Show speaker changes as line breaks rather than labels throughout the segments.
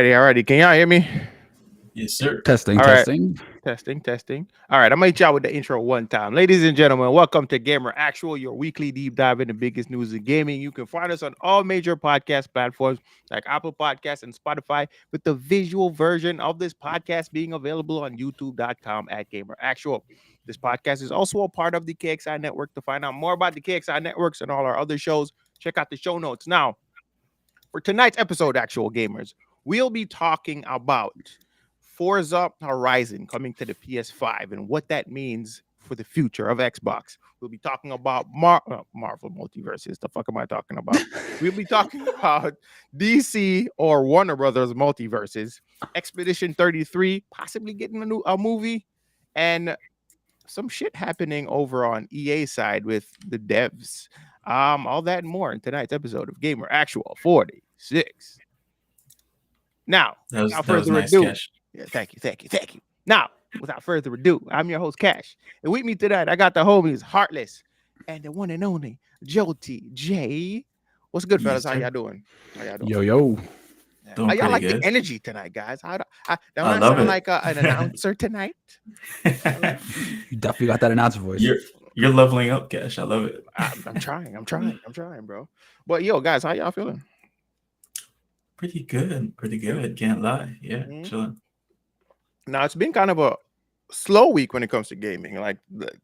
Alrighty. Can y'all hear me?
Yes, sir.
Testing.
All right. Testing. All right, I'm gonna hit y'all with the intro one time. Ladies and gentlemen, welcome to Gamer Actual, your weekly deep dive in the biggest news in gaming. You can find us on all major podcast platforms like Apple Podcasts and Spotify, with the visual version of this podcast being available on youtube.com at Gamer Actual. This podcast is also a part of the KXI network. To find out more about the KXI networks and all our other shows, check out the show notes. Now, for tonight's episode, Actual Gamers, we'll be talking about Forza Horizon coming to the PS5 and what that means for the future of Xbox. We'll be talking about Marvel Multiversus. The fuck am I talking about? We'll be talking about DC or Warner Brothers Multiverses, Expedition 33, possibly getting a movie, and some shit happening over on EA side with the devs. All that and more in tonight's episode of Gamer Actual 46. Now, without further ado, Cash. Yeah, thank you. Now, without further ado, I'm your host, Cash. And with me tonight, I got the homies, Heartless, and the one and only Jolty J. What's good, fellas? How y'all doing?
Yo.
Yeah. How y'all like good. The energy tonight, guys? I love sound like an announcer tonight.
You definitely got that announcer voice.
You're leveling up, Cash. I love it.
I'm trying, bro. But yo, guys, how y'all feeling?
Pretty good. Can't lie. Yeah, chilling.
Now, it's been kind of a slow week when it comes to gaming. Like,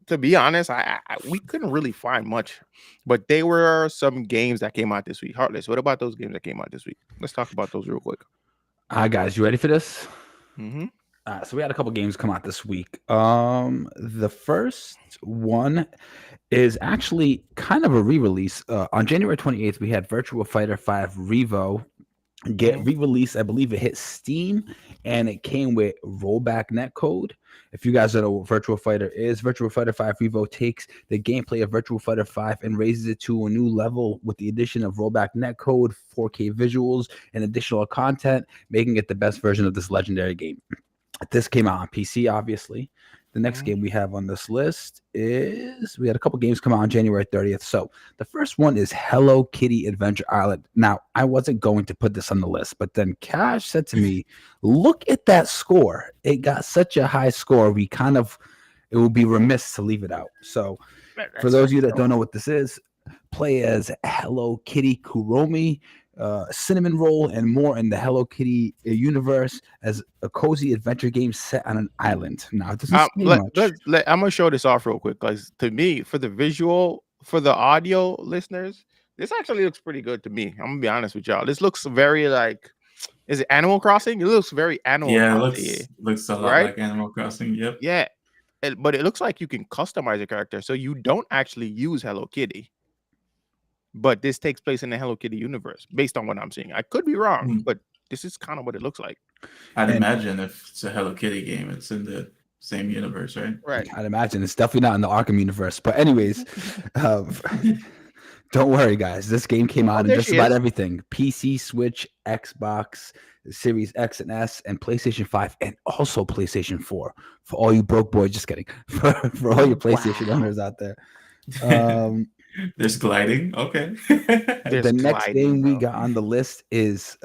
to be honest, we couldn't really find much, but there were some games that came out this week. Heartless, what about those games that came out this week? Let's talk about those real quick.
All right, guys, you ready for this?
Mm-hmm.
So we had a couple games come out this week. The first one is actually kind of a re-release. On January 28th, we had Virtua Fighter 5 Revo get re-released. I believe it hit Steam, and it came with rollback netcode. If you guys don't know what Virtua Fighter is, Virtua Fighter 5 Revo takes the gameplay of Virtua Fighter 5 and raises it to a new level with the addition of rollback netcode, 4K visuals, and additional content, making it the best version of this legendary game. This came out on PC, obviously. The next game we have on this list is, we had a couple games come out on January 30th. So the first one is Hello Kitty Adventure Island. Now, I wasn't going to put this on the list, but then Cash said to me, look at that score. It got such a high score. It would be remiss to leave it out. So for those of you that don't know what this is, play as Hello Kitty Kuromi. cinnamon roll, and more in the Hello Kitty universe as a cozy adventure game set on an island. Now, it doesn't say much.
I'm gonna show this off real quick because to me, for the visual, for the audio listeners, this actually looks pretty good to me. I'm gonna be honest with y'all. This looks very like, is it Animal Crossing? It looks very Animal
Yeah, it
Crossing,
looks a lot
right?
like Animal Crossing. Yep.
Yeah, but it looks like you can customize a character, so you don't actually use Hello Kitty. But this takes place in the Hello Kitty universe, based on what I'm seeing. I could be wrong,
Hmm.
but this is kind of what it looks like.
I'd
And-
imagine if it's a Hello Kitty game, it's in the same universe, right?
Right.
I'd imagine it's definitely not in the Arkham universe. But anyways, don't worry, guys. This game came out on
there
just
she
about
is.
everything: PC, Switch, Xbox, Series X and S, and PlayStation 5, and also PlayStation 4 for all you broke boys. Just kidding. For all your PlayStation owners out there.
There's gliding. Okay.
There's
The next
gliding,
game we
bro.
got on the list is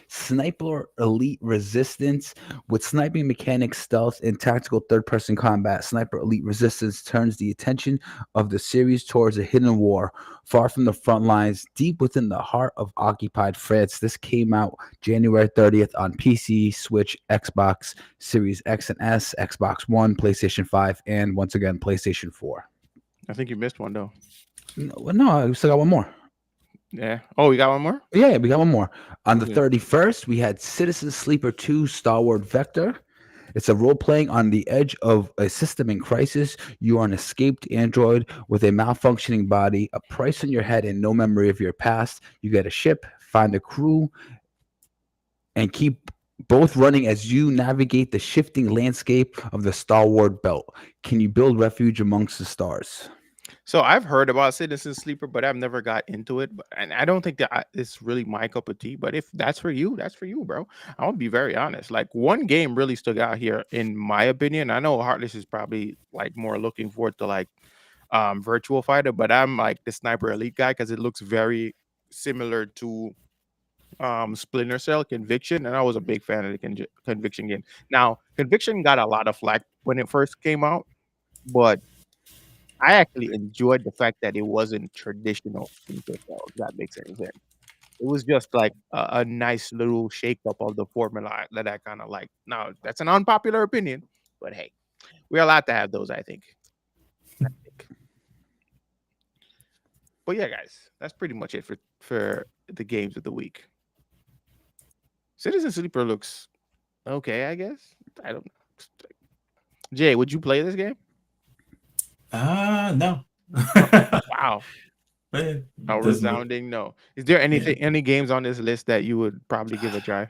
Sniper Elite Resistance. With sniping mechanics, stealth, and tactical third-person combat, Sniper Elite Resistance turns the attention of the series towards a hidden war far from the front lines, deep within the heart of occupied France. This came out January 30th on PC, Switch, Xbox, Series X and S, Xbox One, PlayStation 5, and once again, PlayStation 4.
I think you missed one though.
No, I still got one more.
Yeah. Oh, we got one more?
Yeah, we got one more. On the
Okay.
31st, we had Citizen Sleeper 2 Starward Vector. It's a role playing on the edge of a system in crisis. You are an escaped android with a malfunctioning body, a price on your head, and no memory of your past. You get a ship, find a crew, and keep both running as you navigate the shifting landscape of the Starward Belt. Can you build refuge amongst the stars?
So I've heard about Citizen Sleeper, but I've never got into it. And I don't think that it's really my cup of tea. But if that's for you, bro. I'll be very honest. Like one game really stood out here, in my opinion. I know Heartless is probably like more looking forward to like Virtual Fighter, but I'm like the Sniper Elite guy because it looks very similar to Splinter Cell Conviction, and I was a big fan of the Conviction game. Now, Conviction got a lot of flack when it first came out, but I actually enjoyed the fact that it wasn't traditional Splinter Cell, if that makes any sense. It was just like a nice little shake up of the formula that I kind of like. Now, that's an unpopular opinion, but hey, we're allowed to have those, I think. But yeah, guys, that's pretty much it for the games of the week. Citizen Sleeper looks okay, I guess. I don't know. Jay, would you play this game?
No.
Wow.
But
A
it doesn't look-
resounding no. Is there any games on this list that you would probably give a try?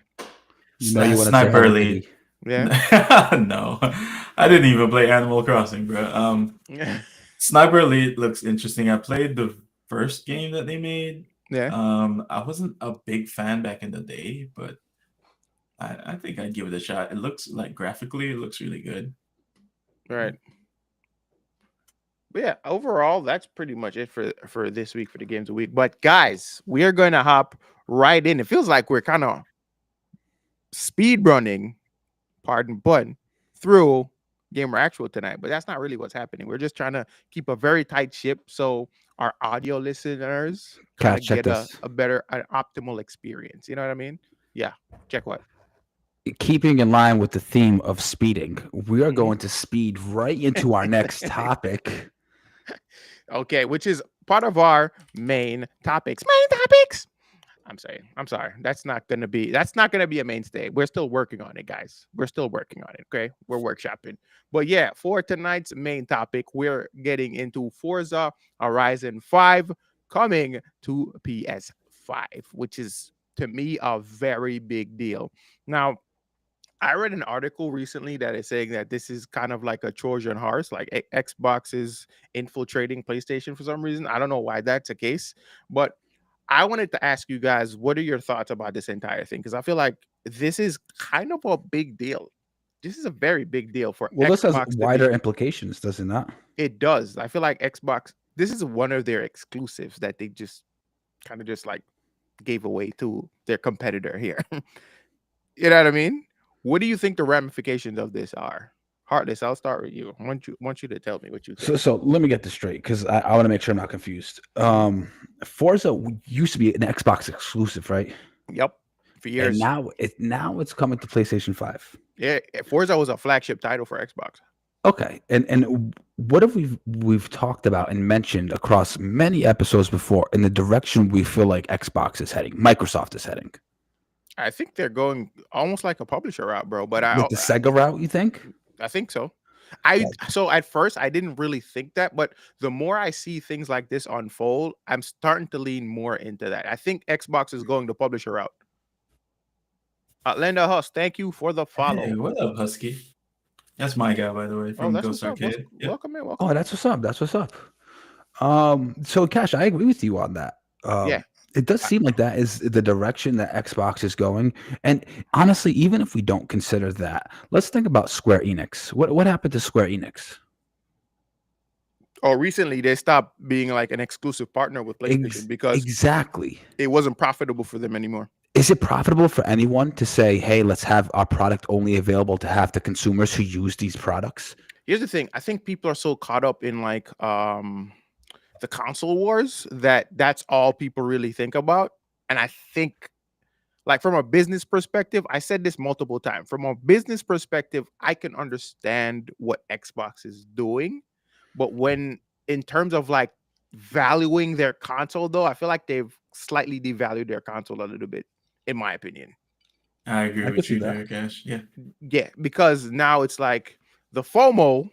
You know you want to say
Sniper
Hello
Elite.
Kitty.
Yeah.
No, I didn't even play Animal Crossing, bro. Sniper Elite looks interesting. I played the first game that they made.
Yeah.
I wasn't a big fan back in the day, but I think I'd give it a shot. It looks like graphically, it looks really good.
Right. But yeah, overall, that's pretty much it for this week for the games of the week. But guys, we are going to hop right in. It feels like we're kind of speed running, pardon pun, through Gamer Actual tonight, but that's not really what's happening. We're just trying to keep a very tight ship so our audio listeners kind of
Guys, check
get
this.
a better, an optimal experience. You know what I mean? Yeah. Check what?
Keeping in line with the theme of speeding, we are going to speed right into our next topic.
Okay, which is part of our main topics. Main topics. I'm sorry. That's not gonna be a mainstay. We're still working on it, guys. We're still working on it. Okay. We're workshopping. But yeah, for tonight's main topic, we're getting into Forza Horizon 5 coming to PS5, which is to me a very big deal. Now, I read an article recently that is saying that this is kind of like a Trojan horse, like Xbox is infiltrating PlayStation for some reason. I don't know why that's the case, but I wanted to ask you guys, what are your thoughts about this entire thing? Because I feel like this is kind of a big deal. This is a very big deal for
Well, this has
Xbox to
wider
be.
implications, does it not?
It does. I feel like Xbox. This is one of their exclusives that they just kind of just like gave away to their competitor here. You know what I mean? What do you think the ramifications of this are? Heartless, I'll start with you. I want you to tell me what you think.
So let me get this straight because I want to make sure I'm not confused. Forza used to be an Xbox exclusive, right?
Yep, for
And
years.
now it's coming to PlayStation 5.
Yeah, Forza was a flagship title for Xbox.
Okay, and what have we've talked about and mentioned across many episodes before in the direction we feel like Xbox is heading, Microsoft is heading
I think they're going almost like a publisher route, bro. But
with the Sega route. You think?
I think so.
Yeah.
So at first I didn't really think that, but the more I see things like this unfold, I'm starting to lean more into that. I think Xbox is going the publisher route. Linda Huss, thank you for the follow.
Hey, what up, Husky? That's my guy, by the way,
Oh,
from
that's
Ghost
what's up.
Arcade. Yep.
Welcome in, welcome
Oh,
in.
that's what's up. That's what's up. So Cash, I agree with you on that.
Yeah.
It does seem like that is the direction that Xbox is going. And honestly, even if we don't consider that, let's think about Square Enix. What happened to Square Enix?
Oh, recently they stopped being like an exclusive partner with PlayStation because
Exactly.
it wasn't profitable for them anymore.
Is it profitable for anyone to say, hey, let's have our product only available to have the consumers who use these products?
Here's the thing. I think people are so caught up in like the console wars that that's all people really think about. And I think like from a business perspective, I said this multiple times. From a business perspective, I can understand what Xbox is doing, but when in terms of like valuing their console though, I feel like they've slightly devalued their console a little bit, in my opinion.
I agree
I could
with
see
you
that.
there, Cash. Yeah.
Yeah, because now it's like the FOMO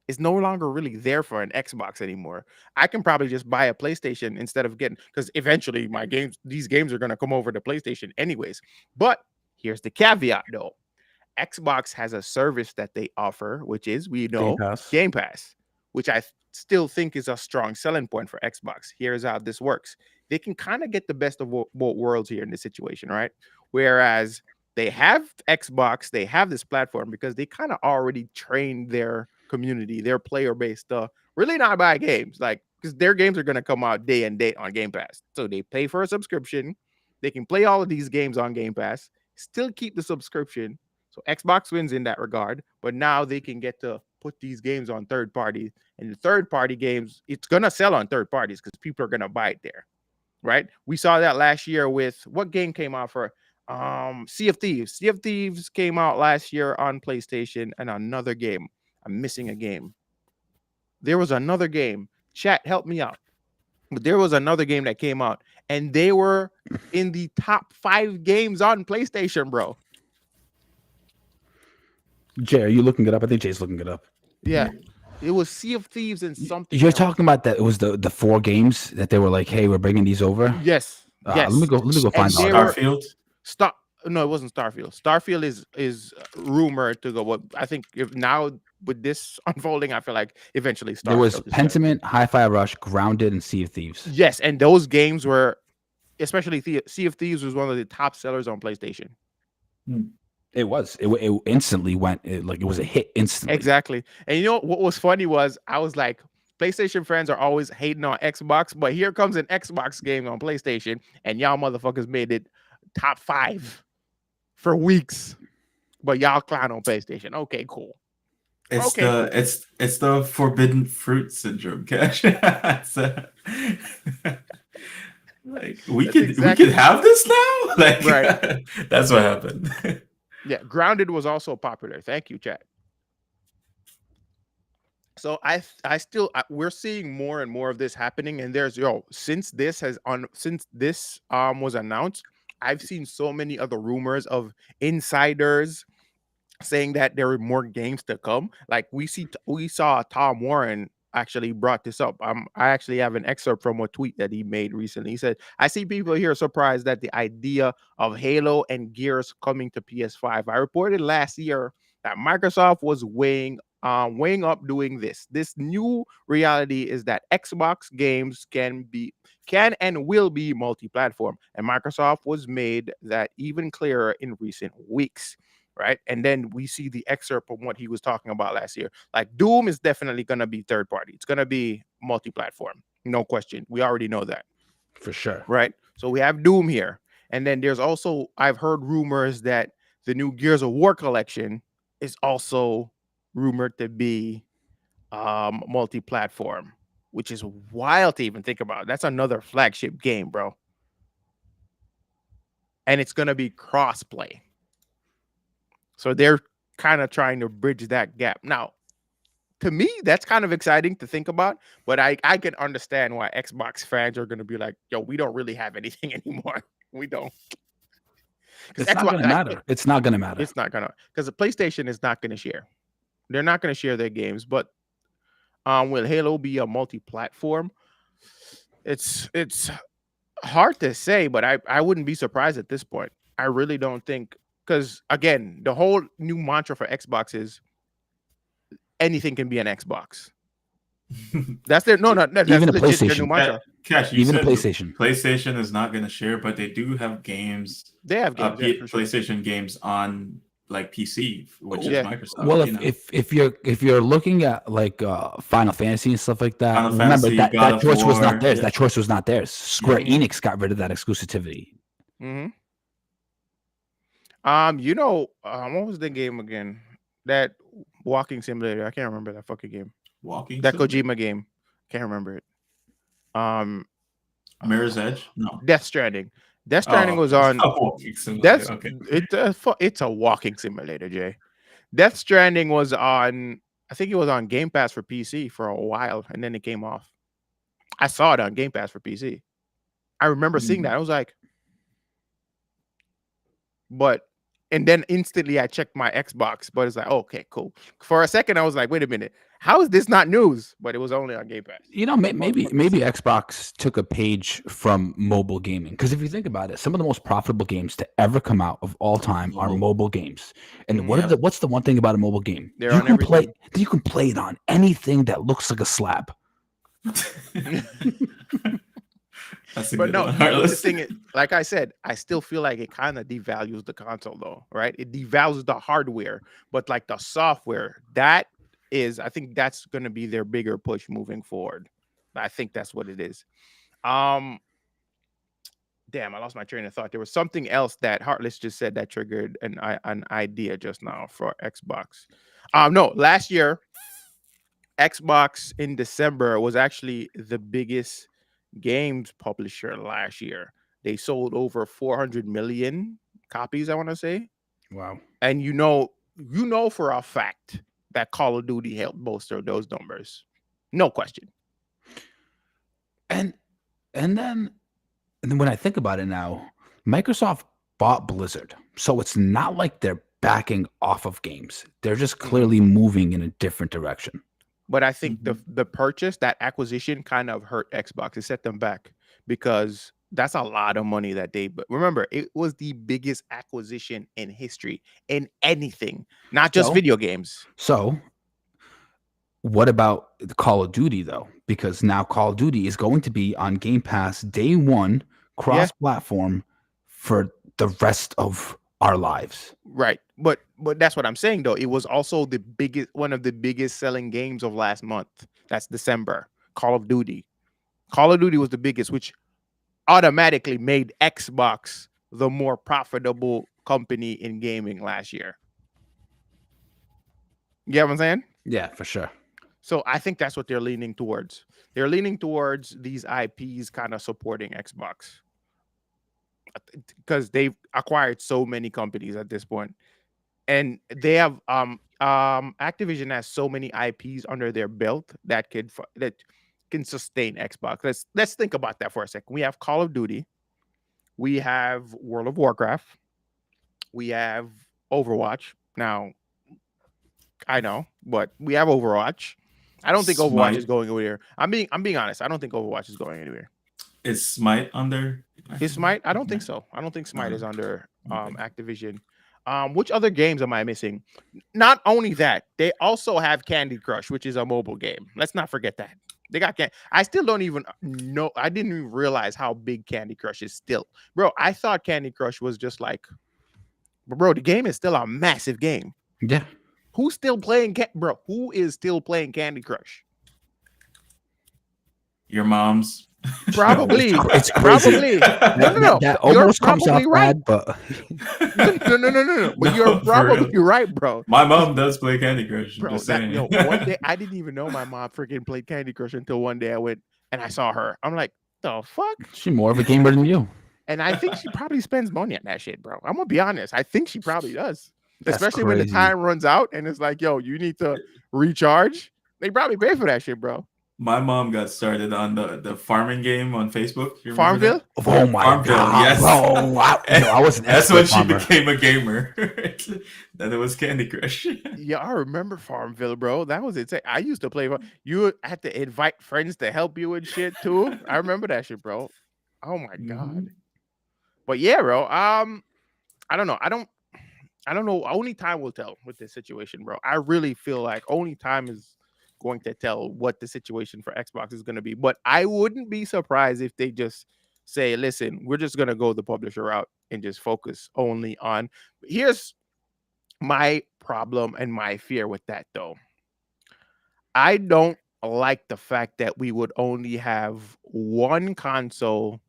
is no longer really there for an Xbox anymore. I can probably just buy a PlayStation instead of getting, because eventually these games are going to come over to PlayStation anyways. But here's the caveat though. Xbox has a service that they offer, which is, we
Game
know,
Pass.
Game Pass, which I still think is a strong selling point for Xbox. Here's how this works. They can kind of get the best of both worlds here in this situation, right? Whereas they have Xbox, they have this platform because they kind of already trained their community, their player base to really not buy games, like because their games are going to come out day and date on Game Pass. So they pay for a subscription. They can play all of these games on Game Pass, still keep the subscription. So Xbox wins in that regard, but now they can get to put these games on third parties, and the third party games, it's gonna sell on third parties because people are gonna buy it there, right? We saw that last year with what game came out for Sea of Thieves. Sea of Thieves came out last year on PlayStation, and another game. I'm missing a game. There was another game. Chat, help me out. But there was another game that came out, and they were in the top 5 games on PlayStation, bro.
Jay, are you looking it up? I think Jay's looking it up.
Yeah. It was Sea of Thieves and something
You're
else.
talking about that? It was the 4 games that they were like, hey, we're bringing these over.
Yes. Yes.
Let me go find
they
that.
were-
Starfield.
No, it wasn't Starfield. Starfield is rumored to go. What I think if now with this unfolding, I feel like eventually Starfield.
There was
is gonna-
Pentiment, Hi-Fi Rush, Grounded, and Sea of Thieves.
Yes, and those games were, especially Sea of Thieves was one of the top sellers on PlayStation.
It was. It instantly went. It was a hit instantly.
Exactly. And you know what was funny was I was like, PlayStation fans are always hating on Xbox, but here comes an Xbox game on PlayStation, and y'all motherfuckers made it top 5 for weeks. But y'all clown on PlayStation. Okay, cool.
It's
Okay,
the
cool.
it's the forbidden fruit syndrome, Cash. Like we could have this now. Like
Right.
That's what happened.
Yeah, Grounded was also popular. Thank you, chat. So we're seeing more and more of this happening, and there's since this was announced, I've seen so many other rumors of insiders saying that there are more games to come. Like we saw Tom Warren actually brought this up. I actually have an excerpt from a tweet that he made recently. He said, "I see people here surprised that the idea of Halo and Gears coming to PS5. I reported last year that Microsoft was weighing up doing this. This new reality is that Xbox games can and will be multi-platform, and Microsoft was made that even clearer in recent weeks." Right. And then we see the excerpt from what he was talking about last year. Like Doom is definitely going to be third party. It's going to be multi-platform. No question. We already know that.
For sure.
Right. So we have Doom here. And then there's also, I've heard rumors that the new Gears of War collection is also rumored to be multi-platform, which is wild to even think about. That's another flagship game, bro. And it's gonna be cross-play. So they're kind of trying to bridge that gap. Now, to me, that's kind of exciting to think about, but I can understand why Xbox fans are gonna be like, yo, we don't really have anything anymore. We don't. Because
It's not
Xbox
gonna matter. It's not gonna matter.
it's not gonna because the PlayStation is not gonna share. They're not gonna share their games, but will Halo be a multi-platform? It's hard to say, but I wouldn't be surprised at this point. I really don't think because again, the whole new mantra for Xbox is anything can be an Xbox. That's their no, that's
Even a
legit their new
PlayStation.
mantra.
Cash, you
Even a
said
PlayStation.
PlayStation is not going to share, but they do have games,
They have games, yeah, for sure.
PlayStation games on like PC, which is
Yeah.
Microsoft.
Well,
you know?
if you're looking at like Final Fantasy and stuff like that,
Final
remember
Fantasy,
that
God of
choice was not
War,
theirs.
yeah.
That choice was not theirs. Square
Mhm.
Enix got rid of that exclusivity.
Mm-hmm. What was the game again? That walking simulator. I can't remember that fucking game.
Walking
That
Simulator?
Kojima game. Can't remember it.
Mirror's Edge? No.
Death Stranding. Death Stranding was
it's
on.
not Walking Simulator.
That's
Okay.
it's a walking simulator, Jay. Death Stranding was on. I think it was on Game Pass for PC for a while, and then it came off. I saw it on Game Pass for PC. I remember seeing that. I was like, but and then instantly I checked my Xbox, but it's like, okay, cool. For a second, I was like, wait a minute, how is this not news? But it was only on Game Pass.
You know, maybe Xbox took a page from mobile gaming, because if you think about it, some of the most profitable games to ever come out of all time are mobile games. And what's the one thing about a mobile game?
They're on everything.
You can play it on anything that looks like a slab.
That's a
But
good
no,
one.
the thing is, like I said, I still feel like it kind of devalues the console, though, right? It devalues the hardware, but like the software, I think that's going to be their bigger push moving forward. I think that's what it is. Damn, I lost my train of thought. There was something else that Heartless just said that triggered an idea just now for Xbox. No, last year, Xbox in December was actually the biggest games publisher last year. They sold over 400 million copies, I want to say.
Wow.
And you know for a fact that Call of Duty helped bolster those numbers. No question.
And then when I think about it now, Microsoft bought Blizzard. So it's not like they're backing off of games. They're just clearly moving in a different direction.
But I think the purchase, that acquisition kind of hurt Xbox. It set them back because that's a lot of money that but remember, it was the biggest acquisition in history in anything, not just video games.
So what about the Call of Duty, though? Because now Call of Duty is going to be on Game Pass day one, cross-platform for the rest of our lives.
Right. But that's what I'm saying, though. It was also one of the biggest selling games of last month. That's December. Call of Duty. Call of Duty was the biggest, which automatically made Xbox the more profitable company in gaming last year. You get what I'm saying?
Yeah, for sure.
So I think that's what they're leaning towards. They're leaning towards these IPs kind of supporting Xbox because they've acquired so many companies at this point. And they have Activision has so many IPs under their belt that can sustain Xbox. Let's think about that for a second. We have Call of Duty, we have World of Warcraft, we have Overwatch. Now, I know, but we have Overwatch. I don't think Overwatch is going anywhere. I'm being honest. I don't think Overwatch is going anywhere.
Is Smite under?
Is Smite? I don't think so. I don't think Smite is under Activision. Which other games am I missing? Not only that, they also have Candy Crush, which is a mobile game. Let's not forget that. They got I still don't even know. I didn't even realize how big Candy Crush is still. Bro, I thought Candy Crush was just like, but bro, the game is still a massive game.
Yeah.
Who's still playing Who is still playing Candy Crush?
Your moms.
Probably,
It's crazy.
probably. No, no, no.
That
You're
almost comes off
probably right.
bad, but
No, no, no, no, no, no. But you're
No, for
probably
real.
right, bro.
My mom does play Candy Crush. I'm
Bro,
just
that
saying.
one day I didn't even know my mom freaking played Candy Crush until one day I went and I saw her. I'm like, the fuck?
she's more of a gamer than you.
And I think she probably spends money on that shit, bro. I'm gonna be honest. I think she probably does.
That's
Especially when the
crazy.
time runs out and it's like, yo, you need to recharge. They probably pay for that shit, bro.
My mom got started on the farming game on Facebook. You remember
Farmville?
that?
Oh my
Farmville,
god,
yes.
bro! I was an
That's
expert
when she
farmer.
became a gamer. Then it was Candy Crush.
Yeah, I remember Farmville, bro. That was insane. I used to play. You had to invite friends to help you and shit too. I remember that shit, bro. Oh my god. But yeah, bro. I don't know. I don't know. Only time will tell with this situation, bro. I really feel like only time is going to tell what the situation for Xbox is going to be. But I wouldn't be surprised if they just say, listen, we're just going to go the publisher route and just focus only on. Here's my problem and my fear with that, though. I don't like the fact that we would only have one console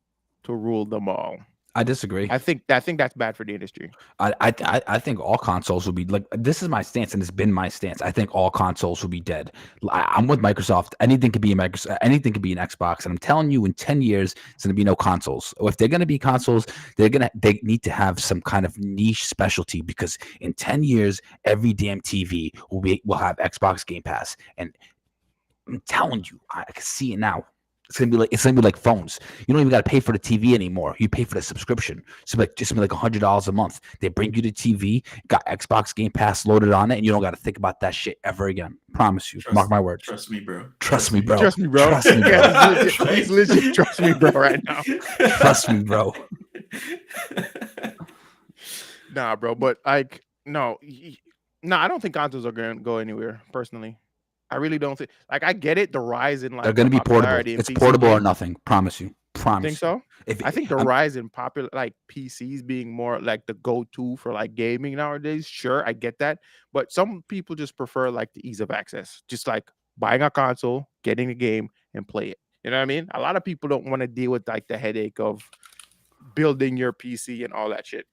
to rule them all.
I disagree.
I think that's bad for the industry.
I think all consoles will be like, this is my stance, and it's been my stance. I think all consoles will be dead. I'm with Microsoft. Anything could be a Microsoft. Anything could be an Xbox. And I'm telling you, in 10 years, it's going to be no consoles. Or if they're going to be consoles, they need to have some kind of niche specialty, because in 10 years, every damn TV will have Xbox Game Pass. And I'm telling you, I can see it now. It's gonna be like phones. You don't even got to pay for the TV anymore. You pay for the subscription. So just be like $100 a month. They bring you the TV, got Xbox Game Pass loaded on it, and you don't got to think about that shit ever again. Promise you. Mark my words.
Trust me, bro.
Trust me, bro.
Trust me, bro.
Trust me, bro.
Yeah, he's legit trust me, bro, right now.
Trust me, bro.
Nah, bro, but like, no, I don't think consoles are going to go anywhere. Personally, I really don't think. Like, I get it, the rise in like
They're gonna be portable.
popularity in
It's
PC
portable or
games.
nothing. Promise you. Promise.
Think so?
If
I think the rise in popular like PCs being more like the go-to for like gaming nowadays. Sure, I get that, but some people just prefer like the ease of access, just like buying a console, getting a game, and play it. You know what I mean? A lot of people don't want to deal with like the headache of building your PC and all that shit.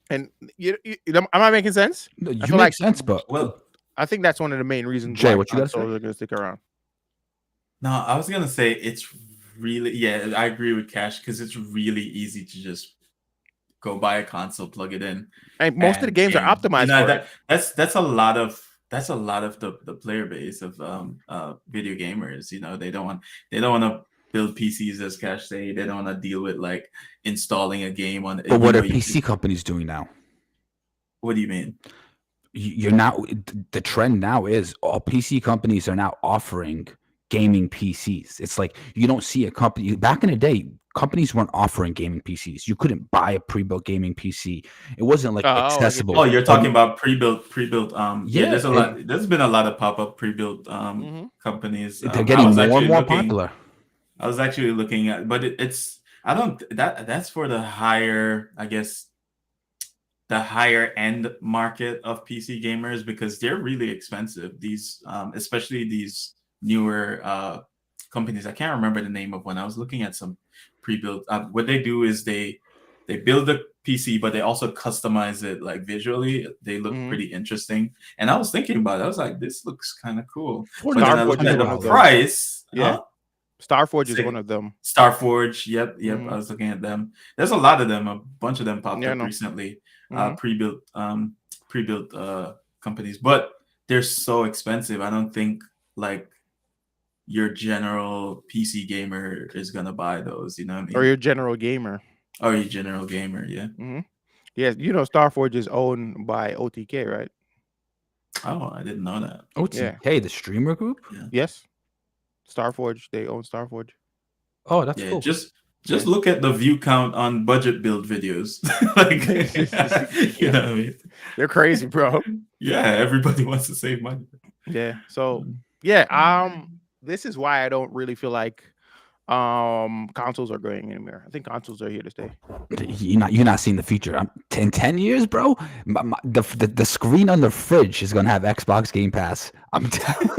And am I making sense?
you
I
make
feel like
sense, but
Well,
I think that's one of the main reasons
Jay,
why
what you gotta say?
consoles are going to stick around.
no, I was gonna say it's really, yeah, I agree with Cash, because it's really easy to just go buy a console, plug it in,
And most of the
and
games are
game.
optimized for it.
That's a lot of the player base of video gamers. They don't want to build PCs, as Cash say. They don't want to deal with like installing a game on.
But what are PC companies doing now?
What do you mean?
You're now, the trend now is all PC companies are now offering gaming PCs. It's like you don't see a company back in the day. Companies weren't offering gaming PCs. You couldn't buy a pre-built gaming PC. It wasn't like accessible.
Oh, you're talking about pre-built. Yeah, there's a lot. There's been a lot of pop-up pre-built companies.
They're getting more and more popular.
I was actually looking at, but it's I don't that's for the higher, I guess, the higher end market of PC gamers, because they're really expensive. These especially these newer companies. I can't remember the name of one. I was looking at some pre-built. What they do is they build the PC, but they also customize it like visually. They look pretty interesting. And I was thinking about it. I was like, this looks kind of cool. But then I looked at the price.
Yeah. Starforge is one of them.
Starforge, yep. I was looking at them. There's a lot of them. A bunch of them popped up recently. Pre-built companies, but they're so expensive. I don't think like your general PC gamer is gonna buy those. You know what I mean?
Or your general gamer.
Oh, your general gamer, yeah.
Yes, Starforge is owned by OTK, right?
Oh, I didn't know that.
OTK, the streamer group?
Yeah.
Yes. Starforge, they own Starforge.
Oh, that's cool.
Just look at the view count on budget build videos. Like, you know what I mean?
They're crazy, bro.
Yeah, everybody wants to save money.
Yeah. So this is why I don't really feel like consoles are going anywhere. I think consoles are here to stay.
You're not seeing the future. In 10 years, bro, the screen on the fridge is gonna have Xbox Game Pass. I'm telling.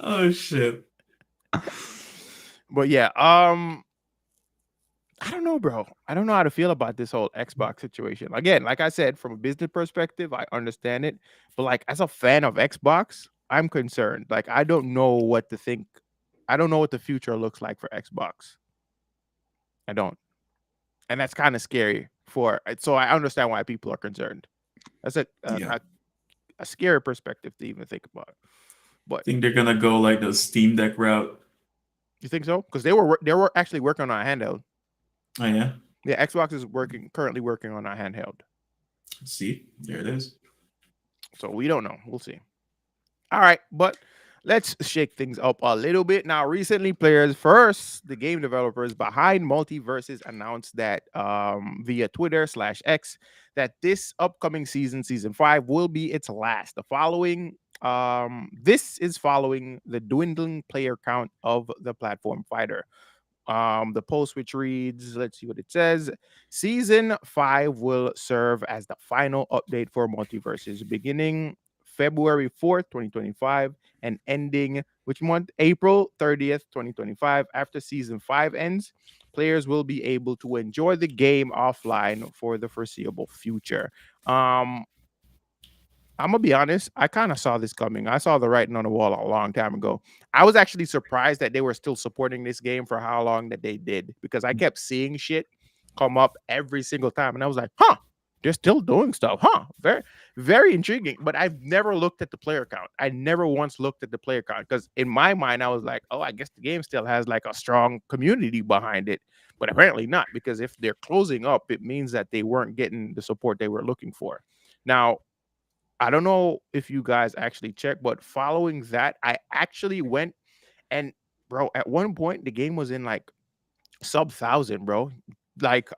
Oh shit.
But yeah, I don't know, bro. I don't know how to feel about this whole Xbox situation. Again, like I said, from a business perspective, I understand it. But like as a fan of Xbox, I'm concerned. Like I don't know what to think. I don't know what the future looks like for Xbox. I don't. And that's kind of scary for so I understand why people are concerned. That's
Yeah.
a scary perspective to even think about.
I
But
think they're gonna go like the Steam Deck route.
you think so? Because they were actually working on a handheld.
Oh yeah.
Yeah, Xbox is currently working on a handheld.
See, there it is.
So we don't know. We'll see. All right, but let's shake things up a little bit. Now, recently, players first, the game developers behind Multiversus announced that via Twitter/X that this upcoming season, season 5, will be its last. This is following the dwindling player count of the platform fighter. The post, which reads, let's see what it says. Season 5 will serve as the final update for Multiverses, beginning February 4th, 2025, and ending which month? April 30th, 2025. After season 5 ends, players will be able to enjoy the game offline for the foreseeable future. Um, I'm gonna be honest. I kind of saw this coming. I saw the writing on the wall a long time ago. I was actually surprised that they were still supporting this game for how long that they did because I kept seeing shit come up every single time, and I was like, "Huh, they're still doing stuff, huh?" Very, very intriguing. But I've never looked at the player count. I never once looked at the player count because in my mind I was like, "Oh, I guess the game still has like a strong community behind it." But apparently not because if they're closing up, it means that they weren't getting the support they were looking for. Now, I don't know if you guys actually checked, but following that, I actually went and bro, at one point the game was in like sub thousand, bro. Like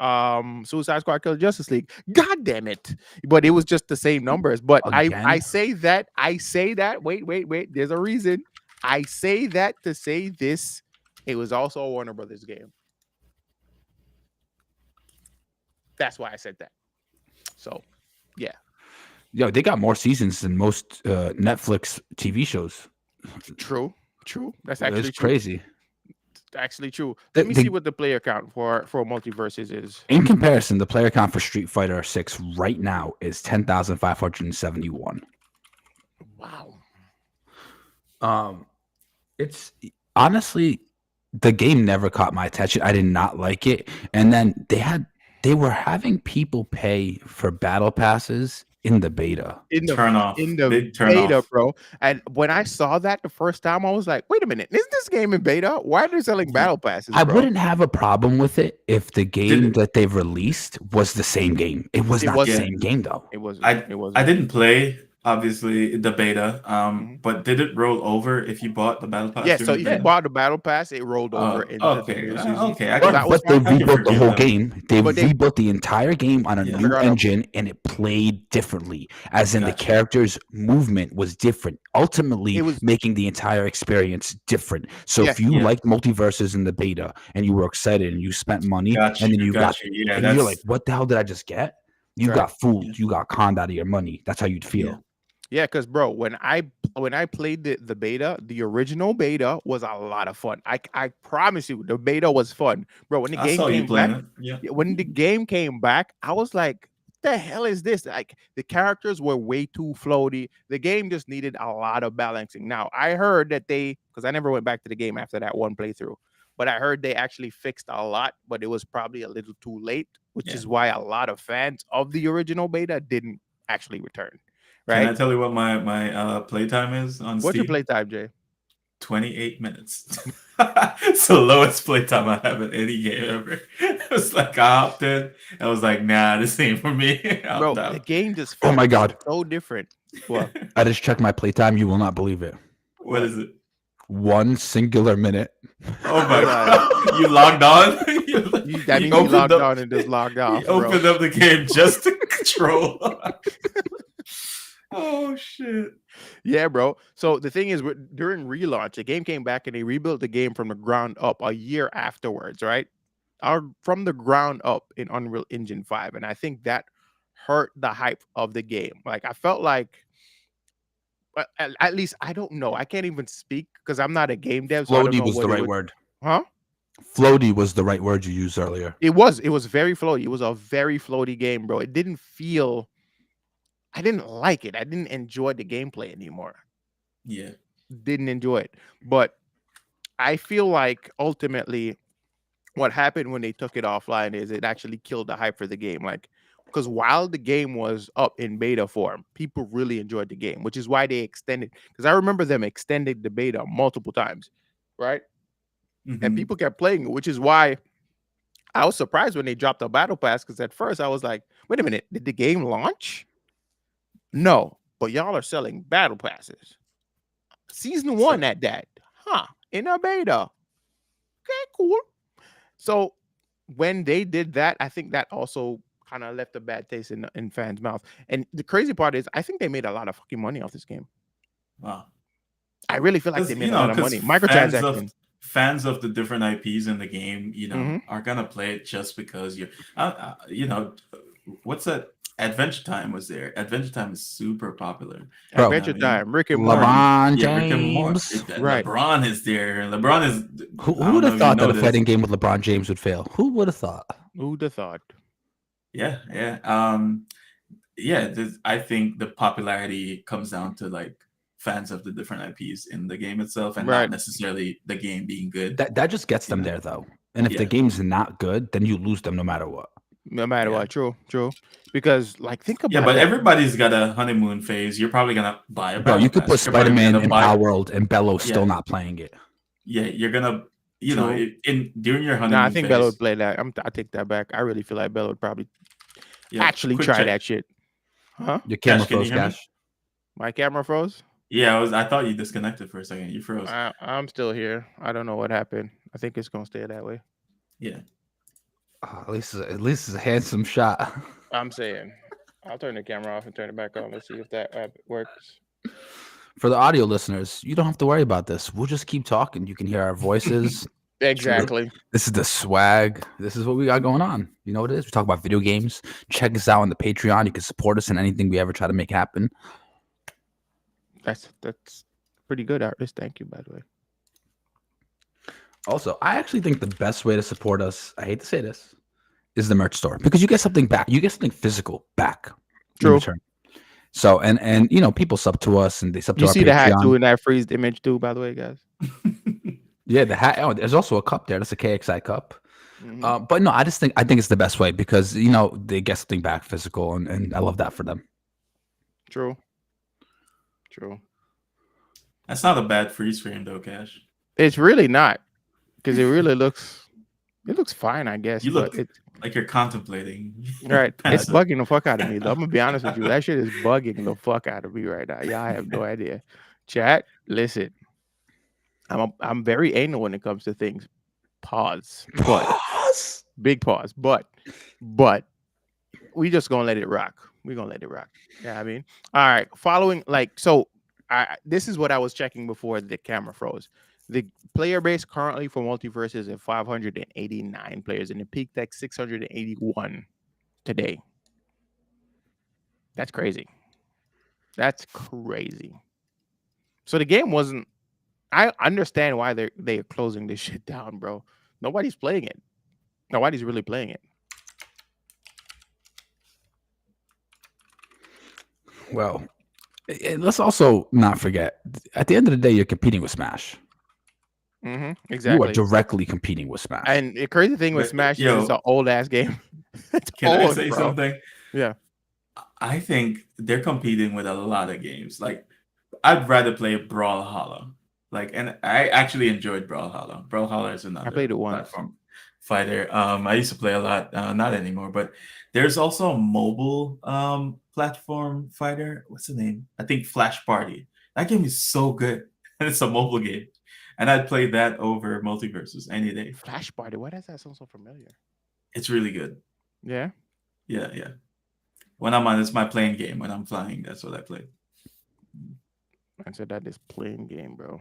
Suicide Squad Kill Justice League. God damn it. But it was just the same numbers. But I
Again?
say that, wait, there's a reason. I say that to say this. It was also a Warner Brothers game. That's why I said that. So yeah,
Yo, they got more seasons than most Netflix TV shows.
true. That's
It's
actually true.
crazy.
Actually true.
The,
Let me see
the,
what the player count for Multiverses is.
in comparison, the player count for Street Fighter 6 right now is 10,571.
Wow.
It's honestly, the game never caught my attention. I did not like it. And then they were having people pay for battle passes in the beta.
In the
Turn off.
in the
Big turn
beta,
off.
bro. And when I saw that the first time, I was like, wait a minute, isn't this game in beta? Why are they selling battle passes,
I
bro?
wouldn't have a problem with it if the game
Did
that they've released was the same game. It was
It
not the
wasn't.
yeah.
same game though.
It wasn't.
I
It
I
wasn't.
didn't play obviously the beta.
Mhm.
But did it roll over if you bought the battle pass
Yeah, so
during the
if you
beta?
bought the battle pass, it rolled over into the
Okay.
new season.
Okay. I
So
can
that was
But they
fine.
I can
rebuilt the
forgive
whole
them.
game. They
But they
rebuilt the entire game on a
Yeah.
from the
new
ground up.
engine, and it played differently. As in, the
Gotcha.
character's movement was different, ultimately
It was
making the entire experience different. So
yeah,
if you
Yeah.
liked Multiverses in the beta and you were excited and you spent money,
Got
and then
you.
you got,
Got you. Yeah.
and you're like,
That's
"What the hell did I just get?" You
right.
got fooled. You got conned out of your money. That's how you'd
yeah.
feel.
Yeah, because bro, when I played the beta, the original beta was a lot of fun. I promise you, the beta was fun, bro. When the
I
game
saw you
came back,
playing it. Yeah.
yeah, when the game came back, I was like, "The hell is this?" Like the characters were way too floaty. The game just needed a lot of balancing. Now I heard that because I never went back to the game after that one playthrough, but I heard they actually fixed a lot, but it was probably a little too late, which
Yeah.
is why a lot of fans of the original beta didn't actually return.
Can
Right?
I tell you what my playtime is on
What's your
Steam?
playtime, Jay?
28 minutes. It's the lowest playtime I have in any game ever. It was like I hopped in. I was like, nah, this ain't for me. I'm
Bro, the
down.
game just
Oh
felt
my god!
so different. Well,
I just checked my playtime. You will not believe it.
What is it?
1 singular minute.
Oh my
get out of here.
god. You logged on?
That
You
means you
opened
logged
up
on and just logged
you
off, bro.
opened up the game just to control. Oh shit.
Yeah, bro. So the thing is, during relaunch, the game came back and they rebuilt the game from the ground up a year afterwards, right? From the ground up in Unreal Engine 5. And I think that hurt the hype of the game. Like, I felt like, at least, I don't know. I can't even speak because I'm not a game dev, so I don't
Floaty
know
was
what
the
it
right
would.
word.
Huh?
Floaty was the right word you used earlier.
It was very floaty. It was a very floaty game, bro. It didn't feel. I didn't like it. I didn't enjoy the gameplay anymore.
Yeah.
Didn't enjoy it. But I feel like ultimately what happened when they took it offline is it actually killed the hype for the game. Like, because while the game was up in beta form, people really enjoyed the game, which is why they extended. Because I remember them extending the beta multiple times, right? And
Hmm.
people kept playing it, which is why I was surprised when they dropped the battle pass. Because at first I was like, wait a minute, did the game launch? No, but y'all are selling battle passes. Season
So
one at that, huh? In a beta. Okay, cool. So when they did that, I think that also kind of left a bad taste in fans' mouth. And the crazy part is, I think they made a lot of fucking money off this game.
wow.
I really feel like they
Because
made a lot of
because
money. Microtransaction.
fans of the different IPs in the game,
Hmm.
are gonna play it just because what's that? Adventure Time was there. Adventure Time is super popular.
Bro,
You know
Adventure
what I mean?
Time, Rick and Morty.
LeBron
Yeah, Rick and Morty.
James.
Right.
LeBron is there. LeBron is.
Who
I don't
would
know
have
if you
thought that a
noticed.
fighting game with LeBron James would fail? Who would have thought?
Who'd have thought?
Yeah, yeah. Yeah. I think the popularity comes down to like fans of the different IPs in the game itself, and not
Right.
necessarily the game being good.
That just gets
You
them
know?
there though. And if the
Yeah,
game's not good, then you lose them no matter what.
No matter
yeah.
what. True. True. Because like, think
Yeah,
about
but
that.
everybody's got a honeymoon phase. You're probably gonna buy a
Bro, you
battle
could put
pass. You're probably
Spider-Man
gonna
in
buy.
Power World and Bello's still
Yeah,
not playing it.
yeah. You're gonna,
True.
in during your
Nah, I
honeymoon
think Bella would
phase.
play that. I take that back. I really feel like Bella would probably
Yeah,
actually
quick
try
check.
that shit. Huh?
Your camera
Cash, can you
froze,
hear me?
Cash.
My camera froze.
Yeah, I thought you disconnected for a second. You froze.
I'm still here. I don't know what happened. I think it's gonna stay that way.
Yeah.
Oh, at least it's a handsome shot.
I'm saying, I'll turn the camera off and turn it back on. Let's see if that works.
For the audio listeners, you don't have to worry about this. We'll just keep talking. You can hear our voices.
Exactly.
This is the swag. This is what we got going on. You know what it is? We talk about video games. Check us out on the Patreon. You can support us in anything we ever try to make happen.
That's pretty good, artist. Thank you, by the way.
Also, I actually think the best way to support us, I hate to say this, is the merch store because you get something back. You get something physical back in
True.
return. So and people sub to us and they sub to
You
our
see the hat
Patreon.
too in that freeze image too, by the way, guys.
Yeah, the hat. Oh, there's also a cup there. That's a KXI cup.
Mhm.
But no, I think it's the best way because they get something back physical, and I love that for them.
True. True.
That's not a bad freeze frame though, Cash.
It's really not, because it really looks. It looks fine, I guess,
You
but
look
it's
like you're contemplating.
right. It's
Passive.
bugging the fuck out of me, though. I'm gonna be honest with you. That shit is bugging the fuck out of me right now. Y'all have no idea. Chat, listen. I'm very anal when it comes to things. Pause. But
Pause.
big pause. But we just gonna let it rock. We gonna let it rock. Yeah, I mean, all right. Following this is what I was checking before the camera froze. The player base currently for Multiverse is at 589 players, and it peaked at 681 today. That's crazy. That's crazy. So the game wasn't. I understand why they're closing this shit down, bro. Nobody's playing it. Nobody's really playing it.
Well, let's also not forget. At the end of the day, you're competing with Smash. You are
Exactly.
directly competing with Smash.
And the crazy thing with
But
Smash is it's an old ass game. It's
can I
old,
say
bro.
something?
Yeah.
I think they're competing with a lot of games. Like, I'd rather play Brawlhalla. Like, and I actually enjoyed Brawlhalla. Brawlhalla is
I played
another
it once.
platform fighter. I used to play a lot, not anymore. But there's also a mobile platform fighter. What's the name? I think Flash Party. That game is so good, and it's a mobile game. And I'd play that over Multiversus any day.
Flash Party. Why does that sound so familiar?
It's really good.
Yeah.
Yeah, yeah. When I'm on, it's my playing game. When I'm flying, that's what I play.
I said that is playing game, bro.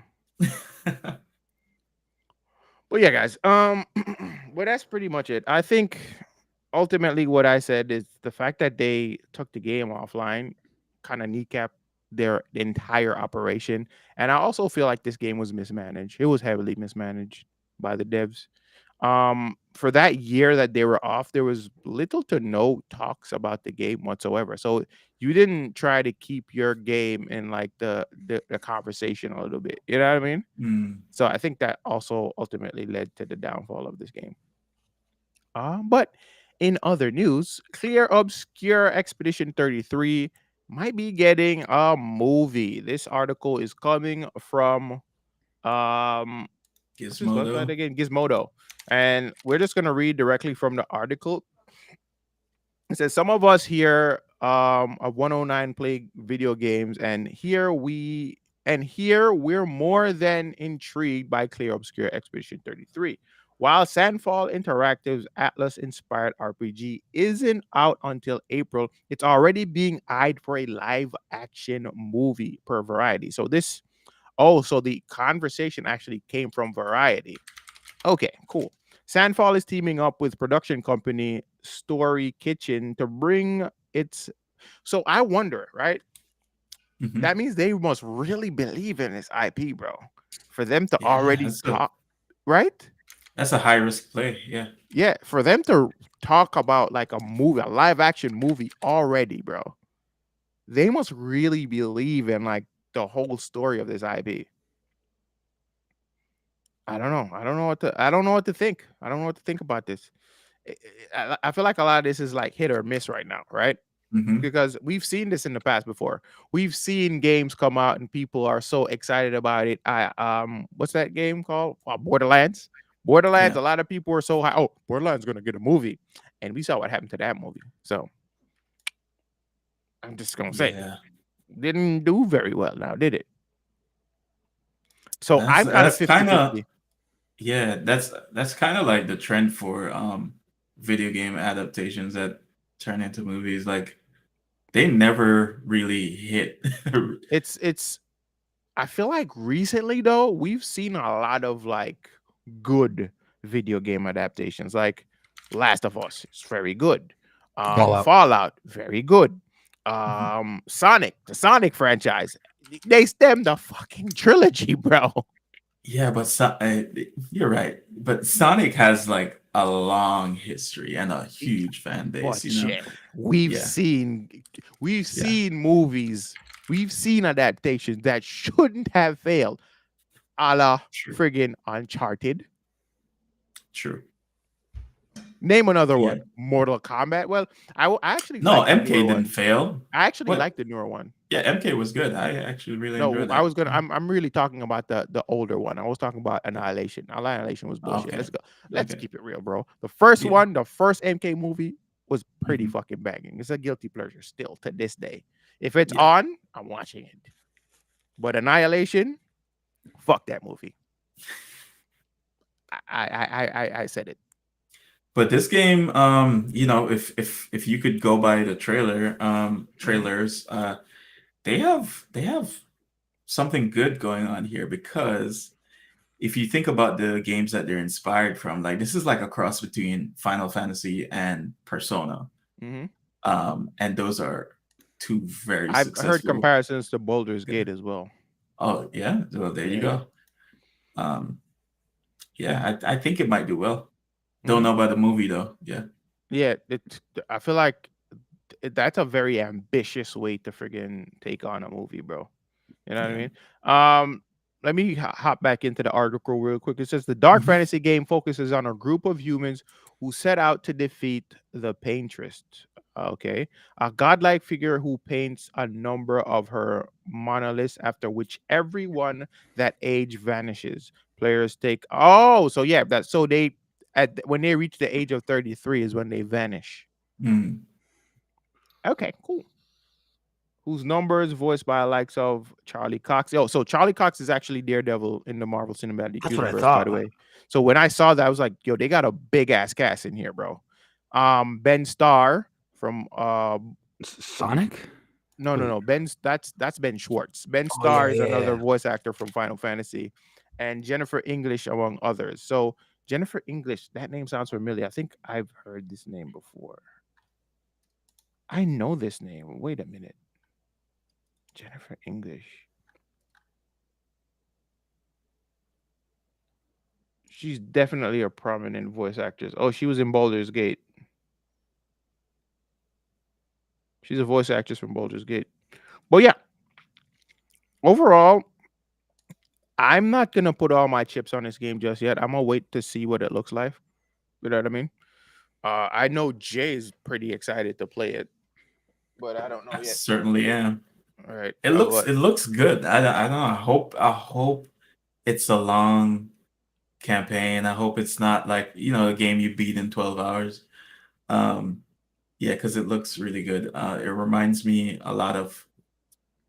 But yeah, guys. Well, that's pretty much it. I think ultimately what I said is the fact that they took the game offline kind of kneecapped their entire operation. And I also feel like this game was mismanaged. It was heavily mismanaged by the devs. For that year that they were off, there was little to no talks about the game whatsoever. So you didn't try to keep your game in like the conversation a little bit. You know what I mean?
Mm.
So I think that also ultimately led to the downfall of this game. But in other news, Clear Obscure Expedition 33 might be getting a movie. This article is coming from um what's this website
Gizmodo.
again? Gizmodo. And we're just gonna read directly from the article. It says some of us here of 109 play video games, and here we're more than intrigued by Clear Obscure Expedition 33. While Sandfall Interactive's Atlas inspired RPG isn't out until April, it's already being eyed for a live action movie per Variety. So the conversation actually came from Variety. Okay, cool. Sandfall is teaming up with production company Story Kitchen to bring its. So I wonder, right?
Hmm.
That means they must really believe in this IP, bro, for them to
Yeah,
already talk, right?
that's a high risk play. Yeah.
Yeah, for them to talk about like a movie, a live action movie already, bro. They must really believe in like the whole story of this IP. I don't know. I don't know what to think. I don't know what to think about this. I feel like a lot of this is like hit or miss right now, right?
Hmm.
Because we've seen this in the past before. We've seen games come out and people are so excited about it. What's that game called? Borderlands. Borderlands.
Yeah.
A lot of people were so high. Oh, Borderlands gonna get a movie, and we saw what happened to that movie. So I'm just gonna say,
Yeah.
didn't do very well. Now did it? So
That's
I'm kind of
that's
fifty
kind of
fifty.
yeah. That's kind of like the trend for video game adaptations that turn into movies. Like they never really hit.
It's I feel like recently though, we've seen a lot of like good video game adaptations. Like Last of Us is very good.
Fallout.
Fallout, very good.
Mhm.
Sonic, the Sonic franchise. They stemmed the fucking trilogy, bro.
Yeah, but you're right. But Sonic has like a long history and a huge fan base.
But
You know.
shit, we've
Yeah.
seen we've
Yeah.
seen movies, we've seen adaptations that shouldn't have failed. A la
True.
friggin' Uncharted.
True.
Name another
Yeah.
one. Mortal Kombat. Well, I actually
No,
like the
MK
newer
didn't
one.
fail.
I actually
What?
like the newer one.
Yeah, MK was good. I actually really
No,
enjoyed
I
that.
was gonna. I'm really talking about the older one. I was talking about Annihilation. Annihilation was bullshit.
Okay.
Let's go. Let's
Okay.
keep it real, bro. The first
Yeah.
one, the first MK movie, was pretty
Hmm.
fucking banging. It's a guilty pleasure still to this day. If it's
Yeah.
on, I'm watching it. But Annihilation, fuck that movie. I said it.
But this game, if you could go by the
Mhm.
trailers, they have something good going on here because if you think about the games that they're inspired from, like this is like a cross between Final Fantasy and Persona.
Mhm.
And those are two very
I've heard
successful.
comparisons to Baldur's Gate as well.
Oh yeah, well there you
Yeah.
go. Um, yeah, I think it might do well. Don't
Mhm.
know about the movie though. Yeah,
Yeah, I feel like that's a very ambitious way to friggin' take on a movie, bro. You know what I
yeah.
mean? Let me hop back into the article real quick. It says the dark
Mhm.
fantasy game focuses on a group of humans who set out to defeat the Paintress. Okay, a godlike figure who paints a number of her monoliths, after which everyone that age vanishes. Players take so yeah, that so they when they reach the age of 33 is when they vanish.
Mm.
Okay, cool. Whose numbers voiced by the likes of Charlie Cox. Oh, so Charlie Cox is actually Daredevil in the Marvel Cinematic
That's what I
Universe, by the
thought.
way. So when I saw that, I was like, yo, they got a big ass cast in here, bro. Ben Starr from
Sonic? Wait.
no. That's Ben Schwartz. Ben
Oh yeah,
Starr is
yeah,
another
yeah.
voice actor from Final Fantasy, and Jennifer English, among others. So Jennifer English, that name sounds familiar. I think I've heard this name before. I know this name. Wait a minute. Jennifer English. She's definitely a prominent voice actress. Oh, she was in Baldur's Gate. She's a voice actress from Baldur's Gate. But yeah, overall, I'm not gonna put all my chips on this game just yet. I'm gonna wait to see what it looks like. You know what I mean? I know Jay's pretty excited to play it, but I don't know
I
yet.
certainly am.
All right,
It looks good. I don't know. I hope it's a long campaign. I hope it's not like, a game you beat in 12 hours. Um, yeah, because it looks really good. It reminds me a lot of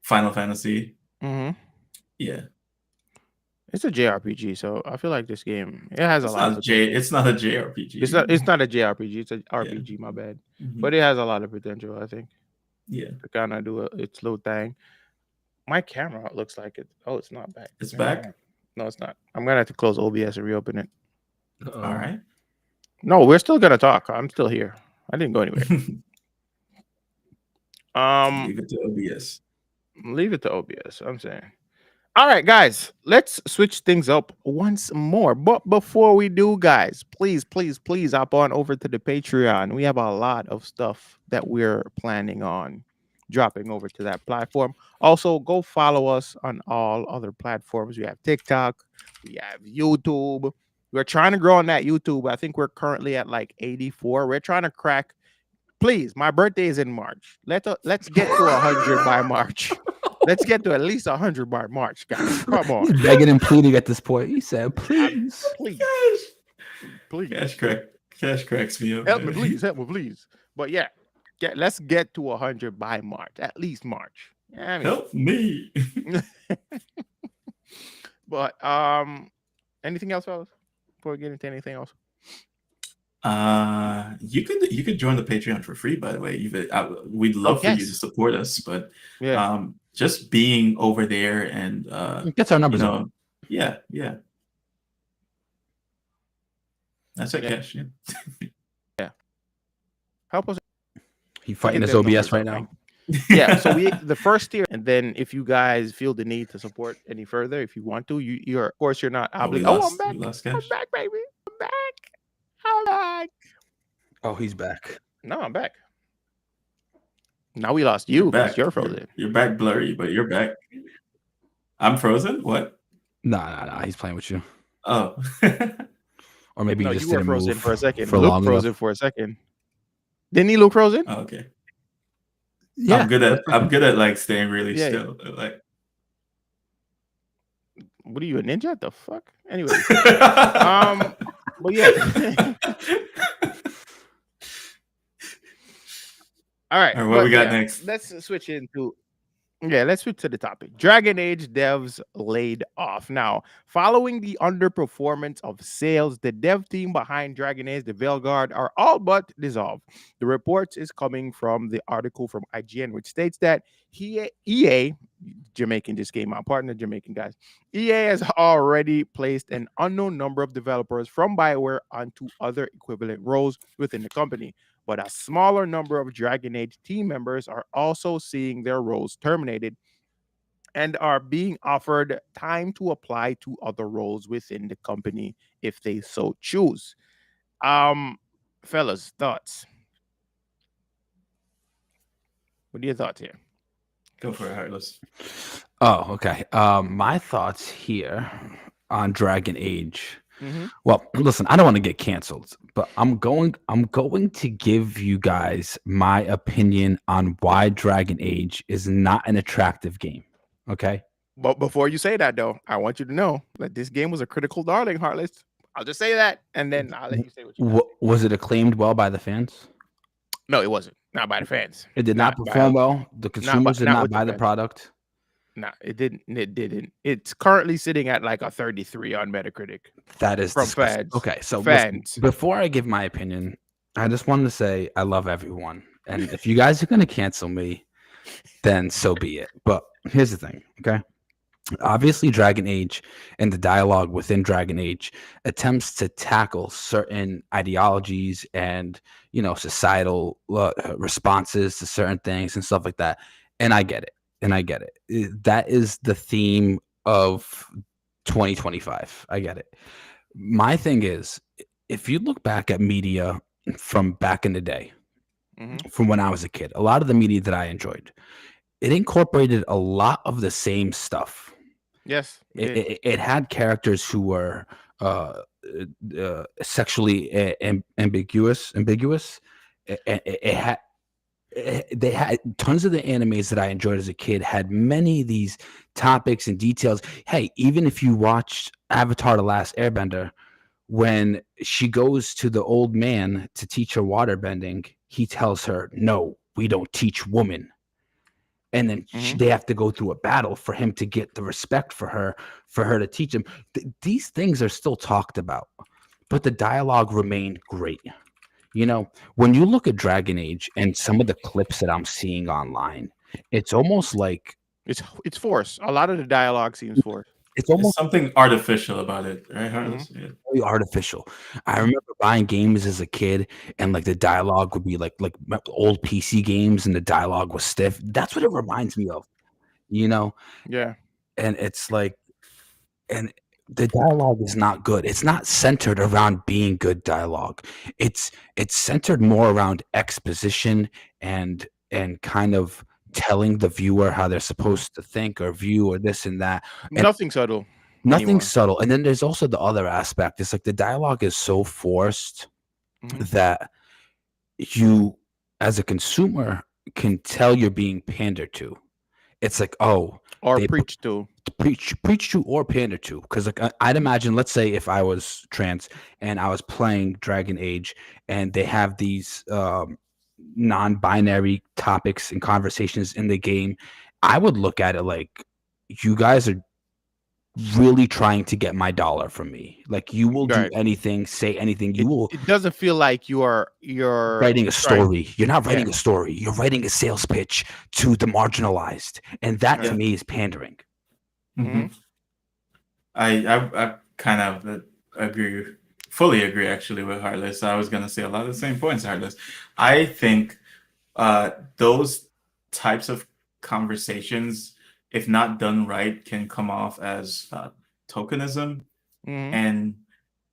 Final Fantasy.
mm-hmm.
Yeah,
It's a JRPG, so I feel like this game it has a
it's
lot of
not
potential.
It's not a JRPG.
It's not a JRPG. It's an
Yeah,
RPG. My bad,
hmm
but it has a lot of potential. I think
yeah.
to kind of do its little thing. My camera looks like it. Oh, it's not back.
It's
Never mind.
back.
No, it's not. I'm gonna have to close OBS and reopen it.
All right.
No, we're still gonna talk. I'm still here. I didn't go anywhere.
Leave it to OBS.
Leave it to OBS. I'm saying. All right, guys, let's switch things up once more. But before we do, guys, please, please, please hop on over to the Patreon. We have a lot of stuff that we're planning on dropping over to that platform. Also, go follow us on all other platforms. We have TikTok, we have YouTube. We're trying to grow on that YouTube. I think we're currently at like 84. We're trying to crack. Please, my birthday is in March. Let's get to 100 by March. Let's get to at least 100 by March, guys. Come on.
He's begging and pleading at this point. He said, please.
Please, please.
Cash cracks me up.
Help me,
man.
please. Help me, please. But yeah, let's get to 100 by March. At least March. Yeah, I mean,
Help me.
but anything else, fellas? Before we get into anything else?
You could join the Patreon for free, by the way. We'd love for you to
yes.
support us, but
Yeah.
just being over there and
It gets our numbers up.
yeah. That's it,
Yeah.
Cash. Yeah.
Help us.
He fighting
Get
his
those
OBS
numbers
right
up,
now.
man. Yeah, so the first tier, and then if you guys feel the need to support any further, if you want to, you're of course you're not
Oh, we
obligated. Oh, I'm
lost.
back.
We lost
I'm
Cash.
back, baby. I'm back. I'm back.
Oh, he's back.
No, I'm back. Now we lost
You're
you because
back.
you're frozen.
You're back blurry, but you're back. I'm frozen? What?
Nah. He's playing with you.
Oh.
Or maybe
No,
he just
you were
didn't
frozen
move
for a second.
for
Luke
long
frozen
enough.
for a second. Didn't he look frozen?
Oh, okay.
Yeah.
I'm good at like staying really
Yeah.
still. Like
What are you, a ninja? The fuck? Anyway. But yeah. All right.
All right, what we got next?
Let's switch into let's switch to the topic. Dragon Age devs laid off. Now, following the underperformance of sales, the dev team behind Dragon Age, the Veilguard, are all but dissolved. The reports is coming from the article from IGN, which states that EA, Jamaican just came out, partner Jamaican guys, EA has already placed an unknown number of developers from BioWare onto other equivalent roles within the company. But a smaller number of Dragon Age team members are also seeing their roles terminated and are being offered time to apply to other roles within the company if they so choose. Fellas, thoughts? What are your thoughts here?
Go for it, Heartless.
Oh, okay. My thoughts here on Dragon Age.
Mm-hmm.
Well, listen, I don't want to get canceled, but I'm going to give you guys my opinion on why Dragon Age is not an attractive game. Okay?
But before you say that, though, I want you to know that this game was a critical darling, Heartless. I'll just say that, and then I'll let you say what you got.
Was it acclaimed well by the fans?
No, it wasn't. Not by the fans.
It did not perform well. The consumers did not buy the product.
No, it didn't. It didn't. It's currently sitting at like a 33 on Metacritic.
That is
from
disgusting.
fans.
Okay, so
fans.
Listen, before I give my opinion, I just wanted to say I love everyone, and if you guys are going to cancel me, then so be it. But here's the thing, okay? Obviously, Dragon Age and the dialogue within Dragon Age attempts to tackle certain ideologies and societal responses to certain things and stuff like that, and I get it. That is the theme of 2025. I get it. My thing is, if you look back at media from back in the day,
Hmm.
from when I was a kid, a lot of the media that I enjoyed, it incorporated a lot of the same stuff.
Yes, it
It,
did.
it, it had characters who were sexually ambiguous. It had they had tons of the animes that I enjoyed as a kid had many of these topics and details. Hey, even if you watched Avatar: The Last Airbender, when she goes to the old man to teach her waterbending, he tells her, "No, we don't teach women." And then
Hmm.
they have to go through a battle for him to get the respect for her to teach him. These things are still talked about, but the dialogue remained great. You know, when you look at Dragon Age and some of the clips that I'm seeing online, it's almost like
It's forced. A lot of the dialogue seems forced.
it's
There's
almost
something artificial about it, right,
Hmm.
Heartless? Yeah.
very artificial. I remember buying games as a kid, and like the dialogue would be like old PC games, and the dialogue was stiff. That's what it reminds me of, you know.
Yeah.
And it's like, and the dialogue is not good. It's not centered around being good dialogue. It's centered more around exposition and kind of telling the viewer how they're supposed to think or view or this and that. And
Nothing subtle
nothing
anymore.
subtle. And then there's also the other aspect. It's like the dialogue is so forced
Hmm.
that you, as a consumer, can tell you're being pandered to. It's like, oh,
Or
they
preach to.
preach to or pander to, because like I'd imagine, let's say if I was trans and I was playing Dragon Age and they have these non-binary topics and conversations in the game, I would look at it like, you guys are really trying to get my dollar from me. Like, you will do
Right.
anything, say anything. You will
It doesn't feel like you're
writing a
trying.
story. You're not
Yeah.
writing a story. You're writing a sales pitch to the marginalized, and that to
Right.
Yeah.
me is pandering.
Hmm.
Hmm. I kind of agree, fully agree actually with Heartless. I was gonna say a lot of the same points, Heartless. I think those types of conversations, if not done right, can come off as tokenism,
Hmm.
and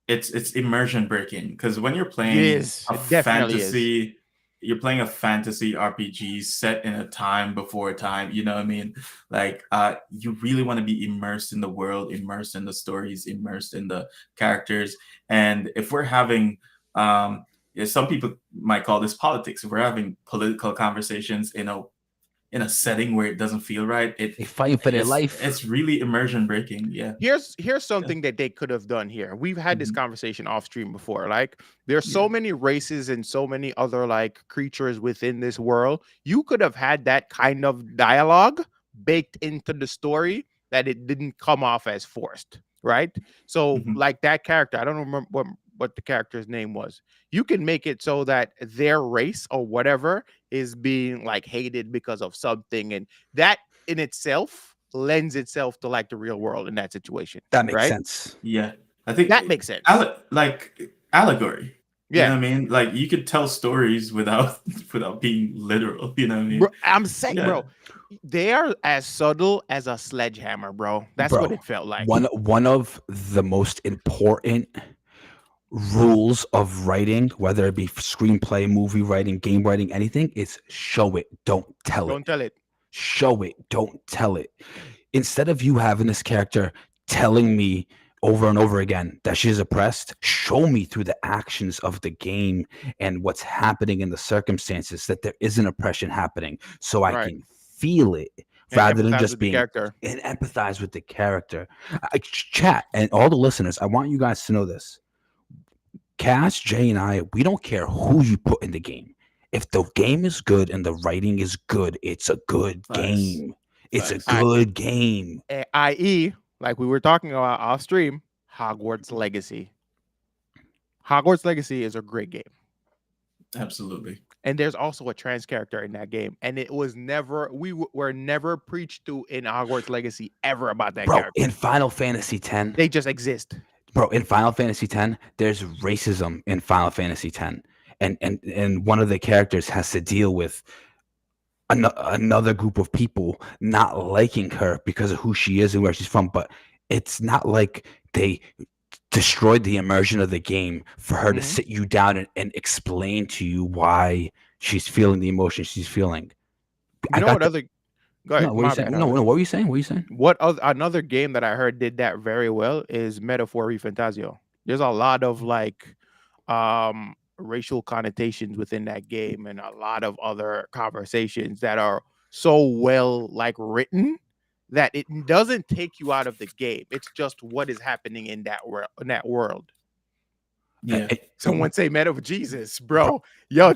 it's immersion breaking, because when you're
It
playing
is.
a
It definitely is.
fantasy you're playing a fantasy RPG set in a time before time, you know what I mean? Like you really want to be immersed in the world, immersed in the stories, immersed in the characters. And if we're having yeah, some people might call this politics. If we're having political conversations in a setting where it doesn't feel right,
They fighting for their life.
it's really immersion breaking. Yeah.
Here's
Yeah.
something that they could have done here. We've had this
Hmm.
conversation off stream before. Like, there's
Yeah.
so many races and so many other like creatures within this world. You could have had that kind of dialogue baked into the story that it didn't come off as forced, right? So
Hmm.
like that character, I don't remember what the character's name was. You can make it so that their race or whatever is being like hated because of something, and that in itself lends itself to like the real world in that situation,
That makes
right?
sense.
Yeah. I think
That makes sense.
like allegory. You know
Yeah.
what I mean? Like you could tell stories without without being literal. You know what I
Bro,
mean?
I'm saying,
Yeah.
bro, they are as subtle as a sledgehammer, bro. That's what
Bro,
it felt like.
one of the most important rules of writing, whether it be screenplay, movie writing, game writing, anything, is show it, don't tell it.
Don't tell it.
Show it, don't tell it. Instead of you having this character telling me over and over again that she's oppressed, show me through the actions of the game and what's happening in the circumstances that there is an oppression happening, so I
Right.
can feel it
And
rather than
empathize
just
with the
being
character.
and empathize with the character. Chat and all the listeners, I want you guys to know this. Cass, Jay, and I, we don't care who you put in the game. If the game is good and the writing is good, it's a good
Facts.
game. It's a
Facts.
I,
good game.
i.e., like we were talking about off stream, Hogwarts Legacy. Hogwarts Legacy is a great game.
Absolutely.
And there's also a trans character in that game, and it was never were never preached to in Hogwarts Legacy ever about that
Bro,
character.
in Final Fantasy X,
They just exist.
in Final Fantasy X, there's racism in Final Fantasy X. And one of the characters has to deal with another group of people not liking her because of who she is and where she's from. But it's not like they destroyed the immersion of the game for her to
Mhm.
sit you down and explain to you why she's feeling the emotion she's feeling.
You
I
know
got
what
the
other Go
no.
ahead.
What are you
My
saying?
bad,
No,
Alex.
no. What were you saying? What were you saying?
What other another game that I heard did that very well is Metaphor Fantasio. There's a lot of like racial connotations within that game and a lot of other conversations that are so well like written that it doesn't take you out of the game. It's just what is happening in that world.
Yeah.
Someone say Meta of Jesus,
Bro,
bro. Yo,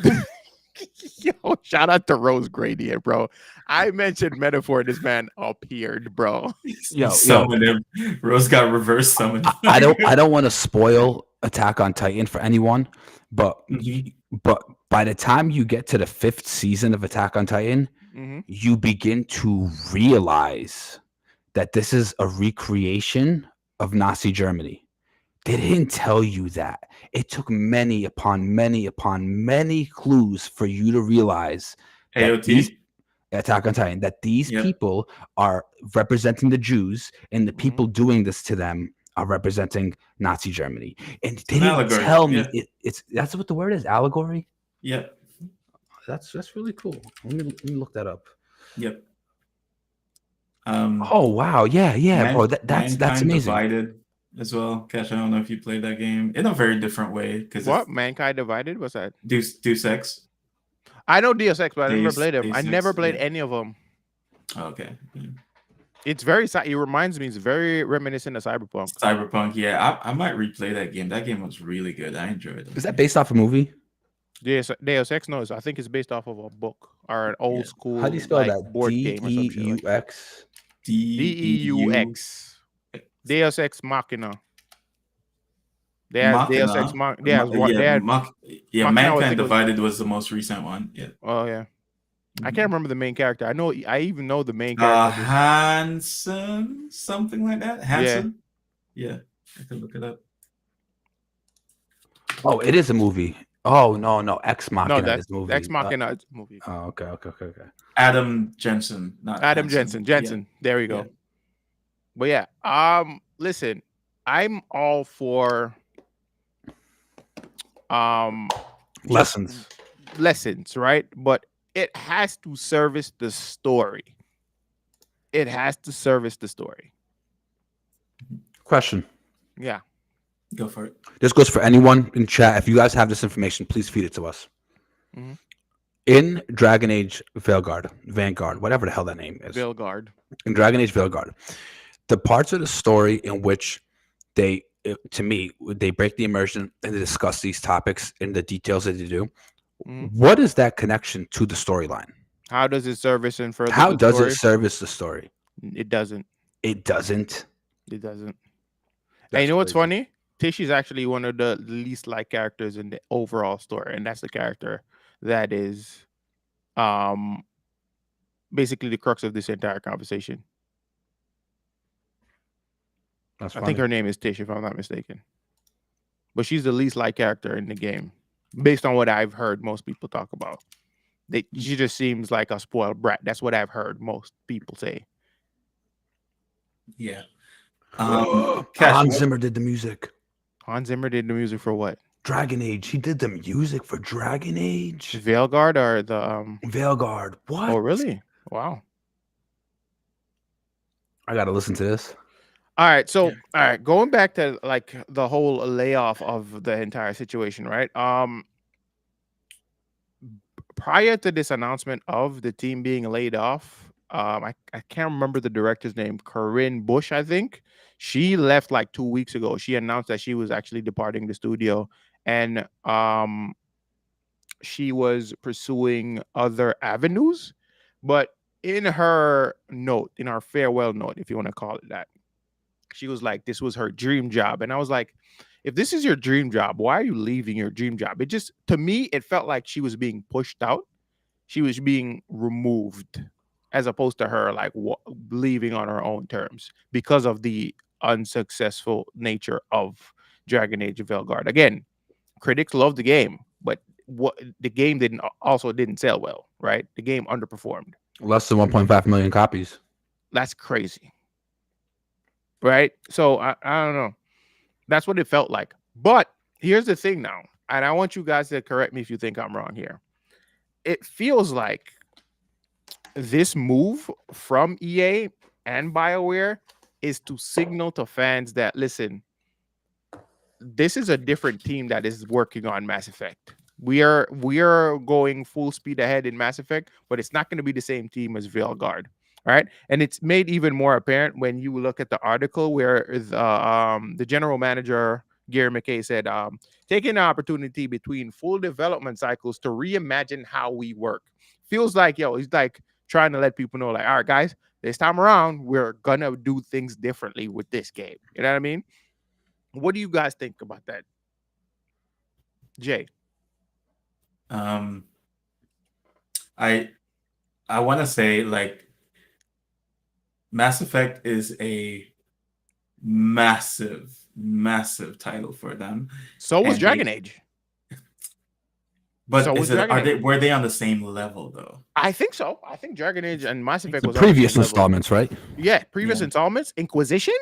yo, shout out to Rose Gradient, bro. I mentioned metaphor, this man appeared, bro.
He
yo,
summoned him. Rose got reverse summoned.
I don't want to spoil Attack on Titan for anyone, but
Mhm.
but by the time you get to the 5th season of Attack on Titan,
Mm-hmm.
you begin to realize that this is a recreation of Nazi Germany. They didn't tell you that. It took many upon many upon many clues for you to realize that these
AOT.
Attack on Titan, that these
Yep.
people are representing the Jews and the
Mm-hmm.
people doing this to them are representing Nazi Germany. And
It's
they
an
didn't
allegory.
tell
Yeah.
me it's that's what the word is, allegory.
Yep.
That's really cool. Let me look that up.
Yep. Um,
Oh wow, yeah, bro. That's
Mankind
amazing.
Divided as well. Cash, I don't know if you played that game in a very different way because
What?
it's
Mankind Divided? What's that?
Deus Ex.
I know Deus Ex, but I never played them. I
Deus
never
Ex.
played
Yeah.
any of them.
Oh, okay. Yeah.
It's very, it reminds me, it's very reminiscent of Cyberpunk.
Cyberpunk. Yeah, I might replay that game. That game was really good. I enjoyed it.
Is that based off a movie?
Deus Ex, no, I think it's based off of a book or an old
Yeah.
How do you
school
spell
like
that?
board game or some shit like that.
DEUX.
DEU
Deux. Deus Ex Machina. They has Deus Ex
Machina.
Machina. They has what?
Yeah,
They had
yeah.
Machina. I
Mankind
think was.
Divided was the most recent one. Yeah.
Oh yeah, I
Mhm.
can't remember the main character. I know. I even know the main character.
Hanson, something like that.
Yeah.
Hanson. Yeah, I can look it up.
Oh, it is a movie. Oh no, Ex
No,
Machina
that's
is a movie.
Ex Machina. It's a movie.
Oh, okay.
Adam Jensen, not
Adam
Hansen.
Jensen. There we go.
Yeah.
But yeah, listen, I'm all for just lessons, right? But it has to service the story. It has to service the story.
Question.
Yeah.
Go for it.
This goes for anyone in chat. If you guys have this information, please feed it to us.
Mhm.
In Dragon Age Vanguard, whatever the hell that name is.
Vilgard.
In Dragon Age Vanguard, the parts of the story in which to me, they break the immersion and they discuss these topics in the details that they do.
Mhm.
What is that connection to the storyline?
How does it service and further
How
the
does
story?
it service the story?
It doesn't.
It doesn't.
It doesn't. And
That's
you know what's
crazy.
funny? Tish is actually one of the least liked characters in the overall story, and that's the character that is basically the crux of this entire conversation.
That's
I
funny.
think her name is Tish, if I'm not mistaken. But she's the least liked character in the game, based on what I've heard most people talk about. She just seems like a spoiled brat. That's what I've heard most people say.
Yeah. Cash,
Hans Zimmer did the music.
Hans Zimmer did the music for what?
Dragon Age. He did the music for Dragon Age.
Veilguard or the
Veilguard. What?
Oh really? Wow.
I gotta listen to this.
All right, so
Yeah.
all right, going back to like the whole layoff of the entire situation, right? Prior to this announcement of the team being laid off, I can't remember the director's name, Corinne Bush, I think. She left like 2 weeks ago. She announced that she was actually departing the studio, and she was pursuing other avenues. But in her note, in her farewell note, if you want to call it that, she was like, this was her dream job. And I was like, if this is your dream job, why are you leaving your dream job? It just, to me, it felt like she was being pushed out. She was being removed as opposed to her like leaving on her own terms because of the unsuccessful nature of Dragon Age of Velgard. Again, critics love the game, but what the game didn't sell well, right? The game underperformed.
Less than 1.5 million copies.
That's crazy. Right? So I don't know. That's what it felt like. But here's the thing now, and I want you guys to correct me if you think I'm wrong here. It feels like this move from EA and BioWare is to signal to fans that listen, this is a different team that is working on Mass Effect. We are going full speed ahead in Mass Effect, but it's not going to be the same team as Veilguard. Right. And it's made even more apparent when you look at the article where the general manager, Gary McKay, said, taking the opportunity between full development cycles to reimagine how we work. Feels like, he's like trying to let people know, like, all right, guys, this time around, we're going to do things differently with this game. You know what I mean? What do you guys think about that, Jay?
Um, I I want to say like Mass Effect is a massive title for them,
So was
and
Dragon
they.
Age. So
But
was
is it
Dragon
are
Age.
they were they on the same level though?
I think so. I think Dragon Age and Mass
Think
Effect
The
so.
was on the
previous
same level.
installments, right?
Yeah, previous
Yeah.
installments, Inquisition.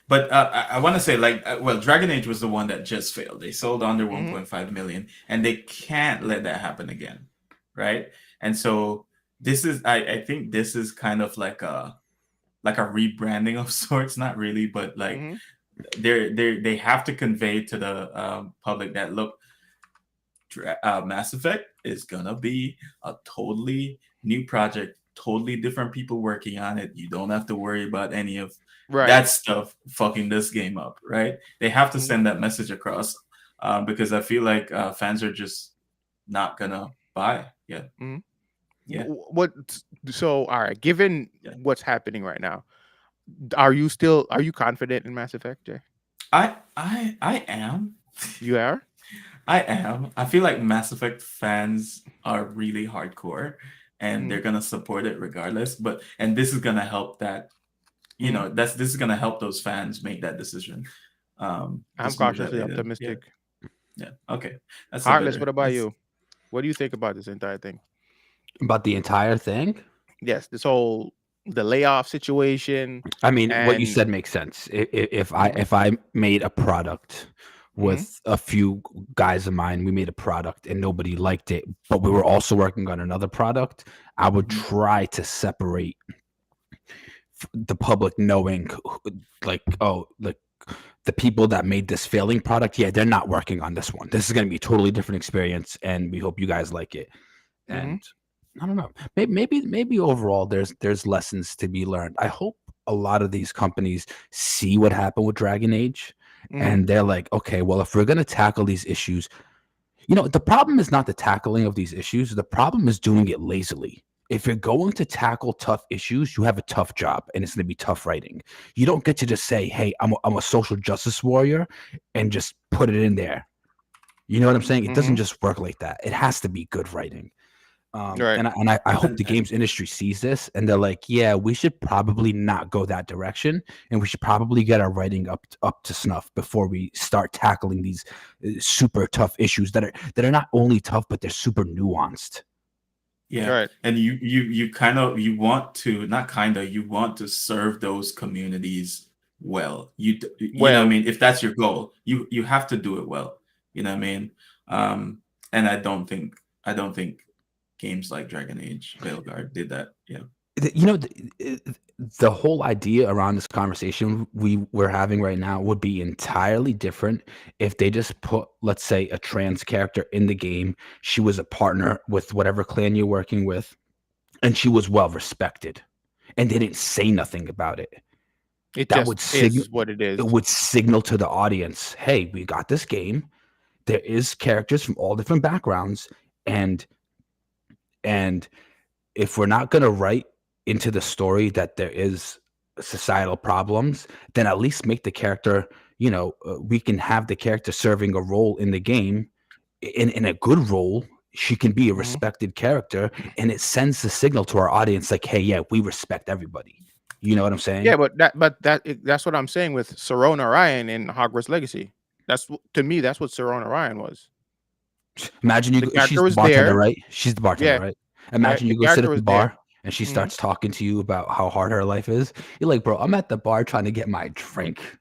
But I want to say, like, well, Dragon Age was the one that just failed. They sold under
Mm-hmm.
1.5 million, and they can't let that happen again, right? And so this is, I think this is kind of like a rebranding of sorts, not really, but like
Mm-hmm.
they have to convey to the public that look, Mass Effect is gonna be a totally new project, totally different people working on it. You don't have to worry about any of
Right.
that stuff fucking this game up, right? They have to
Mm-hmm.
send that message across, because I feel like fans are just not gonna buy. Yeah,
Mm-hmm.
yeah,
What? So, all right. Given
yeah.
what's happening right now, are you confident in Mass Effect, Jay?
I am.
You are.
I am. I feel like Mass Effect fans are really hardcore and
Mm-hmm.
they're gonna support it regardless. But and this is gonna help that,
Mm-hmm.
this is gonna help those fans make that decision.
I'm
This move that
cautiously
they did. Yeah.
optimistic.
Yeah. Okay. That's a
Heartless. What
better
about
that's
you? What do you think about this entire thing?
About the entire thing.
Yes, this whole the layoff situation
I mean, what you
and
said makes sense.
Mhm,
If I made a product
mhm,
with a few guys of mine, we made a product and nobody liked it, but we were also working on another product, I would
Mhm.
try to separate the public knowing, like, oh, like the people that made this failing product, yeah, they're not working on this one. This is going to be a totally different experience, and we hope you guys like it.
mhm,
And I don't know, maybe overall there's lessons to be learned. I hope a lot of these companies see what happened with Dragon Age,
mhm,
and they're like, okay, well, if we're going to tackle these issues, the problem is not the tackling of these issues. The problem is doing it lazily. If you're going to tackle tough issues, you have a tough job and it's going to be tough writing. You don't get to just say, hey, I'm a social justice warrior and just put it in there. You know what I'm saying? It doesn't
mhm.
just work like that. It has to be good writing.
Right.
And I hope
And,
the
and
games industry sees this and they're like, yeah, we should probably not go that direction, and we should probably get our writing up to snuff before we start tackling these super tough issues that are not only tough but they're super nuanced.
yeah,
Right.
and you kind of you want to not kind of you want to serve those communities well. You know what I
Well,
mean? If that's your goal, you have to do it well. You know what I mean? And I don't think games like Dragon Age, Veilguard did that. Yeah.
The whole idea around this conversation we're having right now would be entirely different if they just put, let's say, a trans character in the game. She was a partner with whatever clan you're working with, and she was well respected, and they didn't say nothing about it.
it
That
just
would signal
is what it is.
it would signal to the audience, hey, we got this game. There is characters from all different backgrounds, and and if we're not going to write into the story that there is societal problems, then at least make the character, we can have the character serving a role in the game, in a good role. She can be a
Mhm.
respected character, and it sends the signal to our audience like, hey, yeah, we respect everybody. You know what I'm
Yeah,
saying?
that's what I'm saying with Serona Ryan in Hogwarts Legacy. To me, that's what Serona Ryan was.
Imagine
The
she's
character
the
was
bartender,
there.
right? She's the bartender,
Yeah,
right?
right.
Imagine
The
you go sit
character
at the
was there.
bar and she
Mhm.
starts talking to you about how hard her life is. You're like, bro, I'm at the bar trying to get my drink.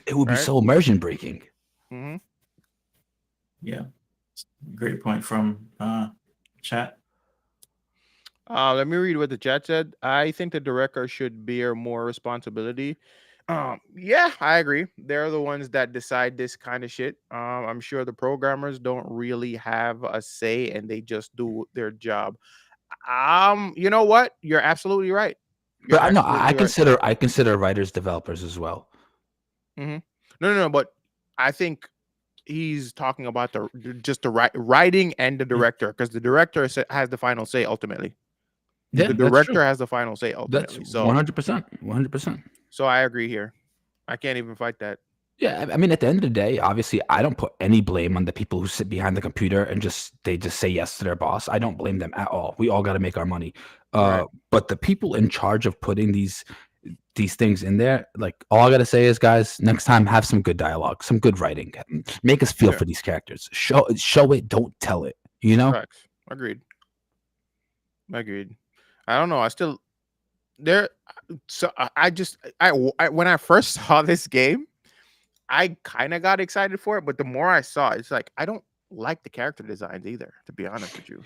It would be
right?
so immersion breaking.
Hmm.
Yeah, great point from chat.
Let me read what the chat said. I think the director should bear more responsibility. Yeah, I agree. They're the ones that decide this kind of shit. I'm sure the programmers don't really have a say and they just do their job. You know what? You're absolutely right. You're
But I know
absolutely right.
I consider writers developers as well.
Hmm. No. But I think he's talking about just the writing and the
Y-
director because the director has the final say ultimately.
Yeah,
The
that's true.
director has the final say
That's
ultimately. So
100%. 100%.
I agree here. I can't even fight that.
Yeah, I mean, at the end of the day, obviously, I don't put any blame on the people who sit behind the computer and they just say yes to their boss. I don't blame them at all. We all got to make our money.
Right.
But the people in charge of putting these things in there, like all I gotta say is, guys, next time have some good dialogue, some good writing. Make us feel
Yeah.
for these characters. Show it, don't tell it. You know?
Facts. Agreed. Agreed. I don't know. I still there. So I just when I first saw this game, I kind of got excited for it, but the more I saw it, it's like I don't like the character designs either. To be honest with you,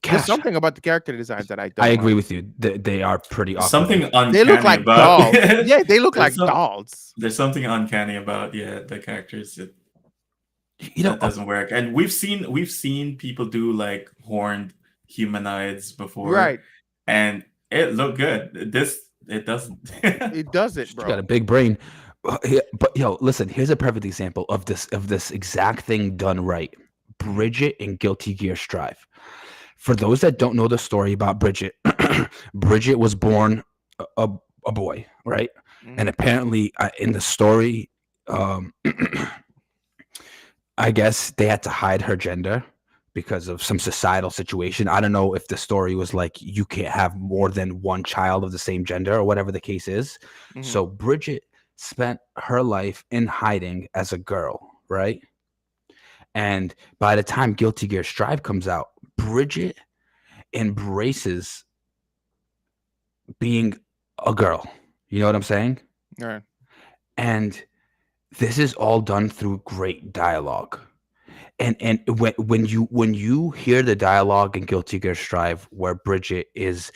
there's
Cash.
something about the character designs that I
I
don't
agree
like.
with you. They are pretty
There's
off-putting.
something
They look
uncanny
like
about.
dolls. Yeah, they look
there's
like
some
dolls.
there's something uncanny about the characters
You know,
that doesn't work. And we've seen people do like horned humanoids before,
Right.
and it looked good. This it doesn't.
It does it,
she's got a
bro.
big brain. But yo, listen, here's a perfect example of this exact thing done right.
Hmm.
Bridget in Guilty Gear Strive. For those that don't know the story about Bridget, Bridget was born a, a boy, right? And
Hmm.
apparently, in the story, um, I guess they had to hide her gender because of some societal situation. I don't know if the story was like you can't have more than one child of the same gender or whatever the case is.
Hmm.
So Bridget spent her life in hiding as a girl, right? And by the time Guilty Gear Strive comes out, Bridget embraces being a girl. You know what I'm saying?
Right.
And this is all done through great dialogue. And when you hear the dialogue in Guilty Gear Strive where Bridget is,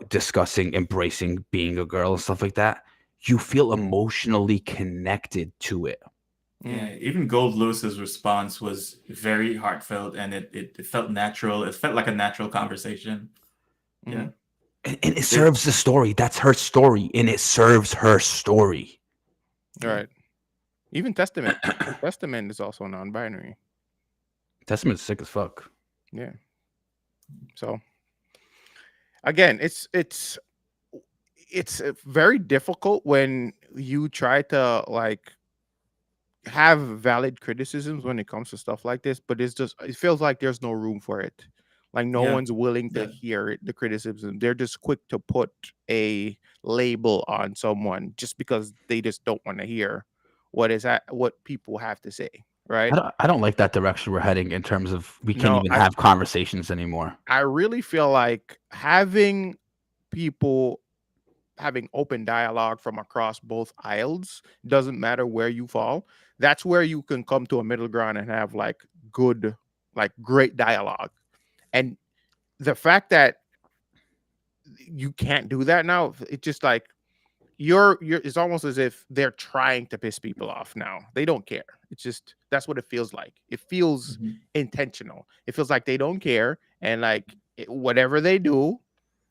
discussing embracing being a girl and stuff like that, you feel emotionally connected to it.
Hmm.
Yeah, even Gold Lewis's response was very heartfelt, and it felt natural. It felt like a natural conversation.
Hmm.
Yeah,
And it
it,
serves the story. That's her story, and it serves her story.
yeah.
Right. Even Testament. Testament is also non-binary.
Testament's sick as fuck.
Yeah. So again, it's very difficult when you try to like have valid criticisms when it comes to stuff like this, but it feels like there's no room for it. Like no
Yeah,
one's willing to
yeah.
hear the criticism. They're just quick to put a label on someone just because they just don't want to hear what people have to say, right?
I don't like that direction we're heading in terms of we can't
No,
even have conversations anymore.
I really feel like having people having open dialogue from across both aisles doesn't matter where you fall. That's where you can come to a middle ground and have like good, like great dialogue. And the fact that you can't do that now, it's just like you're it's almost as if they're trying to piss people off now. They don't care. It's just that's what it feels like. It feels
Mhm.
intentional. It feels like they don't care and like whatever they do,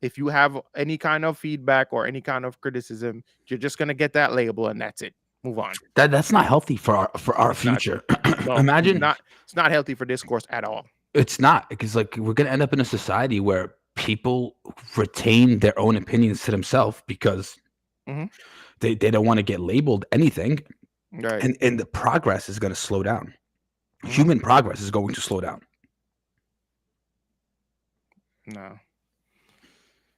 if you have any kind of feedback or any kind of criticism, you're just going to get that label and that's it. Move on.
That's not healthy for our
It's not.
future.
No, it's
Imagine
not. It's not healthy for discourse at all.
it's not because like we're gonna end up in a society where people retain their own opinions to themselves because
Hmm.
they don't want to get labeled anything,
Right.
and the progress is going to slow down.
Hmm.
Human progress is going to slow down.
No,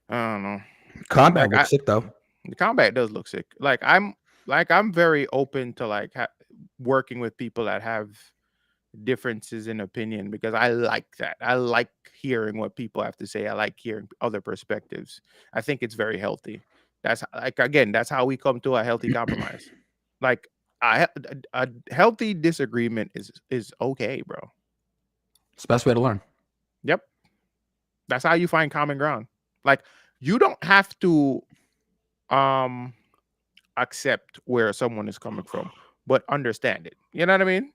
I don't know.
Combat
Like
looks sick though.
the combat does look sick. I'm very open to like working with people that have differences in opinion because I like that. I like hearing what people have to say. I like hearing other perspectives. I think it's very healthy. That's like again, that's how we come to a healthy compromise. Like a healthy disagreement is okay, bro.
It's the best way to learn.
Yep. That's how you find common ground. Like you don't have to um accept where someone is coming from, but understand it. You know what I mean?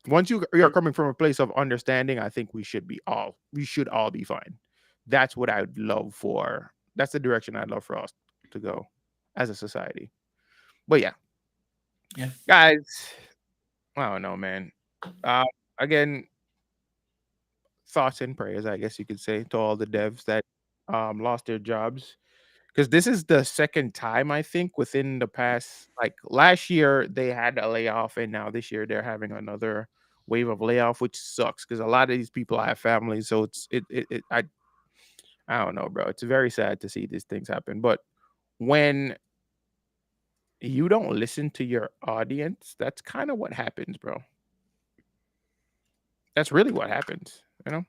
Once you're coming from a place of understanding, I think we should all be fine. That's what I'd love for. That's the direction I'd love for us to go as a society. But yeah,
Yeah.
guys, I don't know, man. Uh, again, thoughts and prayers, I guess you could say, to all the devs that lost their jobs. Because this is the second time I think within the past, like last year they had a layoff, and now this year they're having another wave of layoff, which sucks because a lot of these people have families. So I don't know, bro. It's very sad to see these things happen. But when you don't listen to your audience, that's kind of what happens, bro. That's really what happens, you know?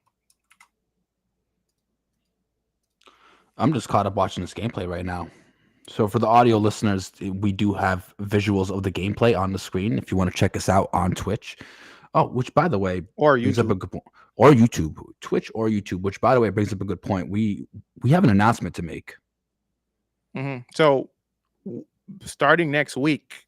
I'm just caught up watching this gameplay right now. So for the audio listeners, we do have visuals of the gameplay on the screen. If you want to check us out on Twitch, which by the way
Or
brings up a
YouTube.
good point. Or YouTube, Twitch or YouTube, which by the way brings up a good point. We have an announcement to make.
So starting next week,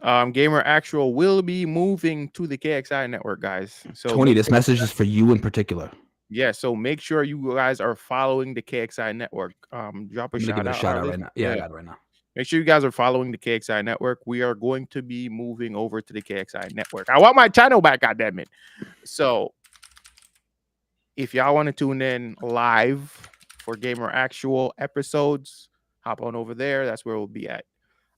Gamer Actual will be moving to the KXI network, guys. So
Tony, this message is for you in particular.
yeah, so make sure you guys are following the KXI network. Drop a
I'm gonna
shout
give it a
out.
shout out
Harley.
right now. Yeah, I got it right now.
Make sure you guys are following the KXI network. We are going to be moving over to the KXI network. I want my channel back, goddammit. So if y'all want to tune in live for Gamer Actual episodes, hop on over there. That's where we'll be at.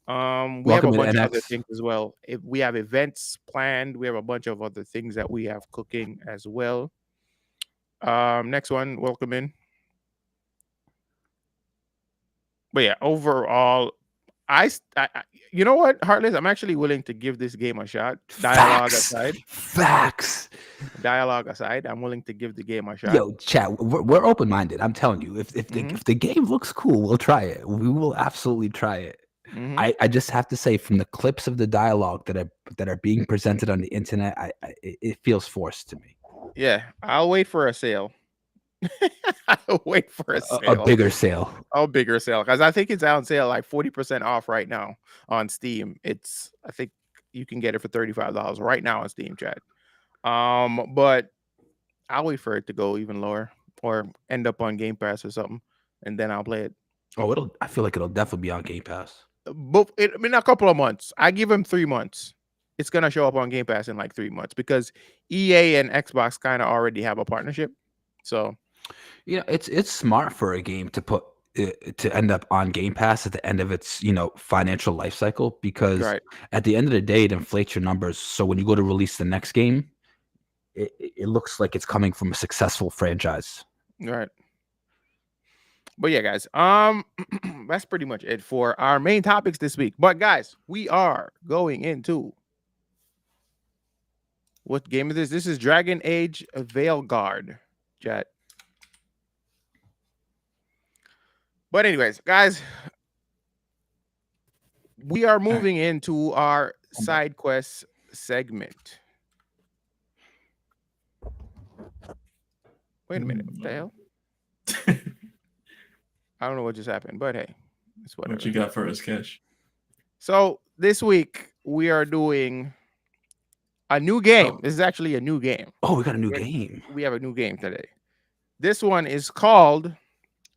We have a
Welcome in
bunch of other
NX.
things as well. If we have events planned, we have a bunch of other things that we have cooking as well. Next one, welcome in. But yeah, overall, you know what, Heartless, I'm actually willing to give this game a shot.
Facts.
Dialogue aside, I'm willing to give the game a shot.
Yo, chat. We're open minded. I'm telling you, if
Mhm.
if the game looks cool, we'll try it. We will absolutely try it.
Mhm.
I just have to say, from the clips of the dialogue that are being presented on the internet, it feels forced to me.
Yeah, I'll wait for a sale. I'll wait for a
A
sale.
bigger sale.
A bigger sale, because I think it's on sale like 40% off right now on Steam. I think you can get it for $35 right now on Steam, chat. But I'll wait for it to go even lower or end up on Game Pass or something, and then I'll play it.
Oh, I feel like it'll definitely be on Game Pass.
In a couple of months. I give him 3 months. It's gonna show up on Game Pass in like 3 months because EA and Xbox kind of already have a partnership. So
it's smart for a game to put to end up on Game Pass at the end of its financial life cycle, because
right,
at the end of the day, it inflates your numbers. So when you go to release the next game, it looks like it's coming from a successful franchise.
right. But yeah, guys, that's pretty much it for our main topics this week. But guys, we are going into what game is this? This is Dragon Age Veilguard, chat. But anyways, guys, we are moving into our side quest segment. Wait a minute, what the hell? I don't know what just happened, but hey, it's whatever.
What you got for us, Cash?
So this week we are doing a new game. This is actually a new game.
Oh, we got a new game.
We have a new game today. This one is called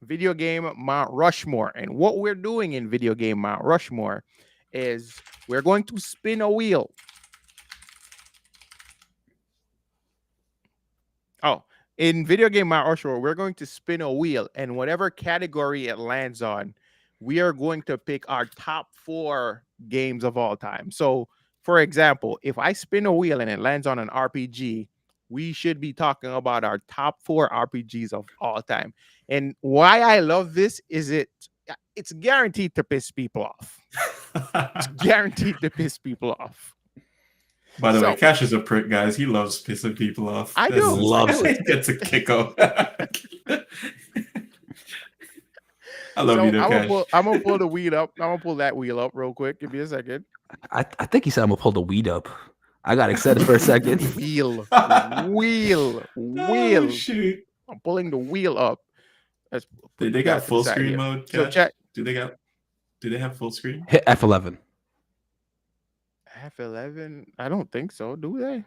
Video Game Mount Rushmore. And what we're doing in Video Game Mount Rushmore is we're going to spin a wheel. Oh, in Video Game Mount Rushmore, we're going to spin a wheel, and whatever category it lands on, we are going to pick our top 4 games of all time. So, for example, if I spin a wheel and it lands on an RPG, we should be talking about our top 4 RPGs of all time. And why I love this is it's guaranteed to piss people off. It's guaranteed to piss people off.
By the way, Cash is a prick, guys. He loves pissing people off.
I do.
Loves
it. Gets a kick off. I love
So
you, though, Cash.
I'm gonna pull the wheel up. I'm gonna pull that wheel up real quick. Give me a second.
I think he said I'm gonna pull the weed up. I got excited for a second.
Wheel,
Oh
wheel.
shoot!
I'm pulling the wheel up. Let's put
Did
you
they got
guys to the
full
side
screen
here.
mode,
So
Cash?
chat
Do they have full screen?
Hit F11.
F11. I don't think so. Do they?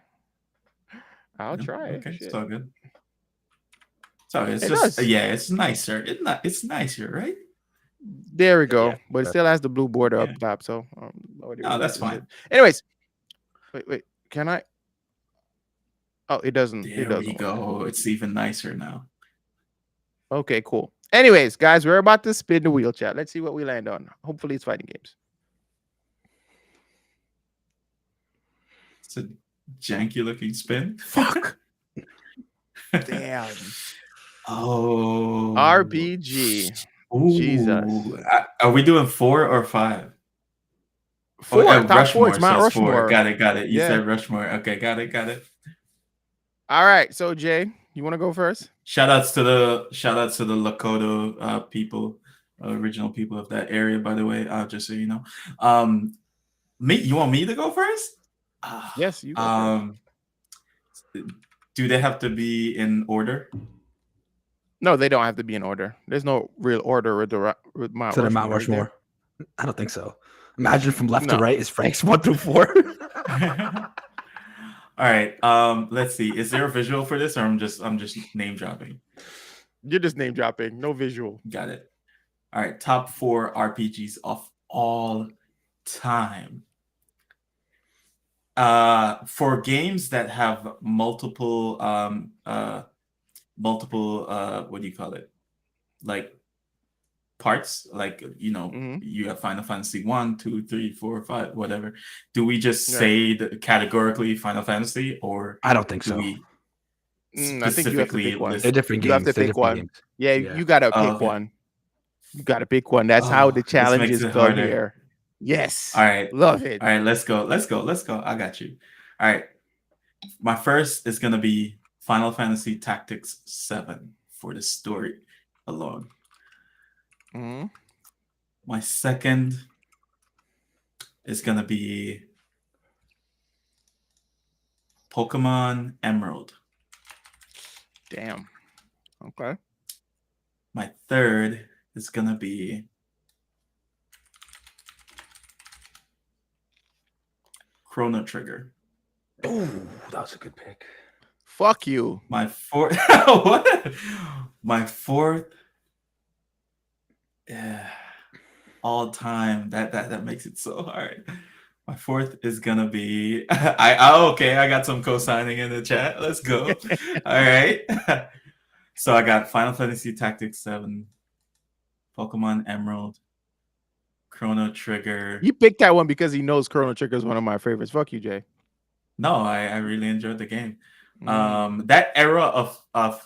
I'll
No?
try it.
Okay, it's
Shit.
all good. So it's
It
just
does.
yeah, it's nicer. It's nicer, right?
There we go.
Yeah.
But it still has the blue border
Yeah.
up top. So
No, that's fine.
Anyways, wait. Can I? Oh, it doesn't. It
There we
doesn't.
go. It's even nicer now.
Okay, cool. Anyways, guys, we're about to spin the wheel, chat. Let's see what we land on. Hopefully, it's fighting games.
It's a janky looking spin.
Fuck. Damn.
Oh.
RPG.
Ooh.
Jesus.
Are we doing 4 or 5?
Four.
Oh,
Top four. It's
so
Mount
it's 4.
Rushmore.
Got it. You
Yeah.
said Rushmore. Okay, got it.
All right. So Jay, you want to go first?
Shout outs to the Lakota people, original people of that area, by the way. Just so you know. You want me to go first?
Yes, you go first.
Do they have to be in order?
No, they don't have to be in order. There's no real order with Mount
To the
Rushmore.
Mount
is there?
Rushmore. I don't think so. Imagine from left
No.
to right is Frank's 1 through 4.
All right. Let's see. Is there a visual for this, or I'm just name dropping?
You're just name dropping. No visual.
Got it. All right. Top 4 RPGs of all time. For games that have multiple what do you call it? Like parts, like you have Final Fantasy 1, 2, 3, 4, 5, whatever. Do we just say categorically Final Fantasy, or
I don't think
do
so.
we
I think you have to pick one.
They're different
You have
games.
to pick one.
Games.
Yeah, you gotta pick
okay.
one. You gotta pick one. That's how the
This
challenge
makes
is
it
done
harder.
here. Yes.
All right.
Love it.
All right, let's go. I got you. All right. My first is gonna be Final Fantasy Tactics 7 for the story alone.
Mm-hmm.
My second is gonna be Pokemon Emerald.
Damn. Okay.
My third is gonna be Chrono Trigger.
Oh, that was a good pick.
Fuck you.
My fourth what? My fourth all time. That makes it so hard. My fourth is gonna be I got some co-signing in the chat. Let's go. All right. So I got Final Fantasy Tactics 7, Pokemon Emerald, Chrono Trigger.
He picked that one because he knows Chrono Trigger is one of my favorites. Fuck you, Jay.
No, I really enjoyed the game. That era of like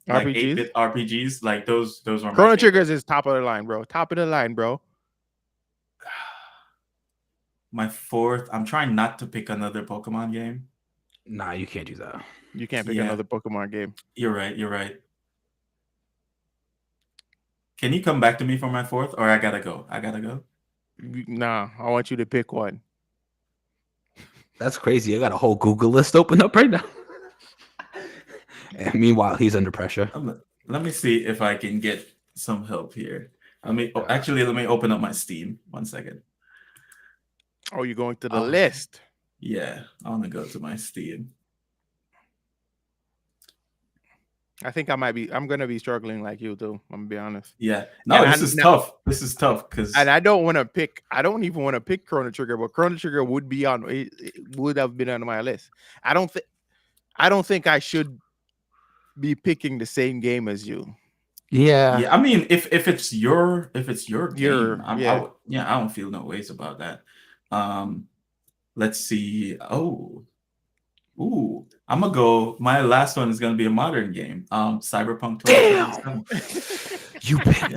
RPGs?
8-bit RPGs, like those were my
Chrono
favorite.
Triggers is top of the line, bro. Top of the line, bro.
My fourth, I'm trying not to pick another Pokemon game.
Nah, you can't do that.
You can't pick another Pokemon game.
You're right. Can you come back to me for my fourth, or I gotta go?
Nah, I want you to pick one.
That's crazy. I got a whole Google list open up right now. And meanwhile, he's under pressure.
Let me see if I can get some help here. Let me open up my Steam. 1 second.
Oh, you're going to the list.
Yeah, I want to go to my Steam.
I think I'm gonna be struggling like you too. I'm gonna be honest.
Yeah. No, this is tough. This is tough because
I don't even want to pick Chrono Trigger, but Chrono Trigger would have been on my list. I don't think I should be picking the same game as you.
Yeah.
I mean, if it's your game,
yeah.
I don't feel no ways about that. Let's see. I'm gonna go. My last one is gonna be a modern game. Cyberpunk 2077.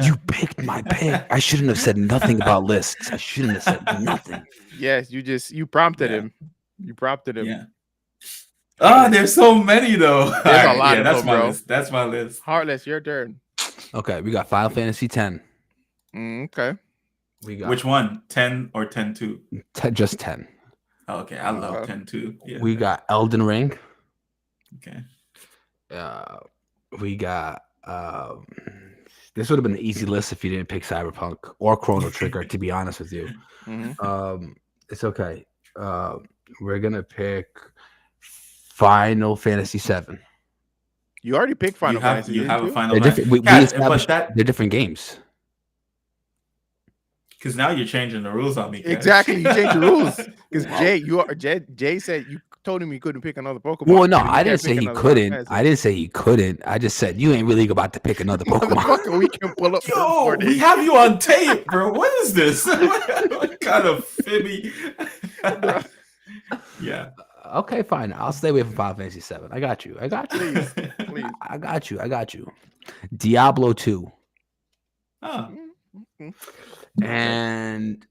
You picked my pick. I shouldn't have said nothing about lists. I shouldn't have said nothing.
Yes, you prompted him. You prompted him.
Yeah. There's so many though.
There's a lot of
that's
them,
my
bro.
list. That's my list.
Heartless, your turn.
Okay, we got Final Fantasy X.
Okay.
We got
Which one? 10 or 10-2?
just 10.
Oh, okay, I love
Okay.
10-2. Yeah.
We got Elden Ring.
Okay.
We got this would have been an easy list if you didn't pick Cyberpunk or Chrono Trigger, to be honest with you.
Mm-hmm.
It's okay. We're gonna pick Final Fantasy VII.
You already picked Final Fantasy,
You
didn't
have a
you?
Final
They're
Fantasy.
different. We
Yeah,
established
but that
they're different games.
because now you're changing the rules on me, Cash.
Exactly. You changed the rules because
Wow.
Jay said you told him he couldn't pick another Pokemon.
Well, no,
but he
I
can't
didn't
pick
say he
another Final
couldn't.
Fantasy.
I didn't say he couldn't. I just said you ain't really about to pick another Pokemon.
Motherfucker, we can pull up. the
Yo, we
recording.
have you on tape, bro. What is this? What kind of fibby?
Bro.
Yeah.
Okay, fine. I'll stay away from Final Fantasy VII. I got you. I got you.
Please, please.
I got you. I got you. Diablo 2.
Oh,
And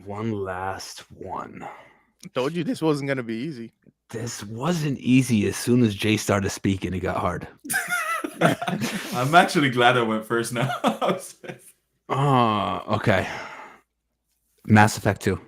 one last one.
Told you this wasn't gonna be easy.
This wasn't easy. As soon as Jay started speaking, it got hard.
I'm actually glad I went first now.
Okay. Mass Effect 2.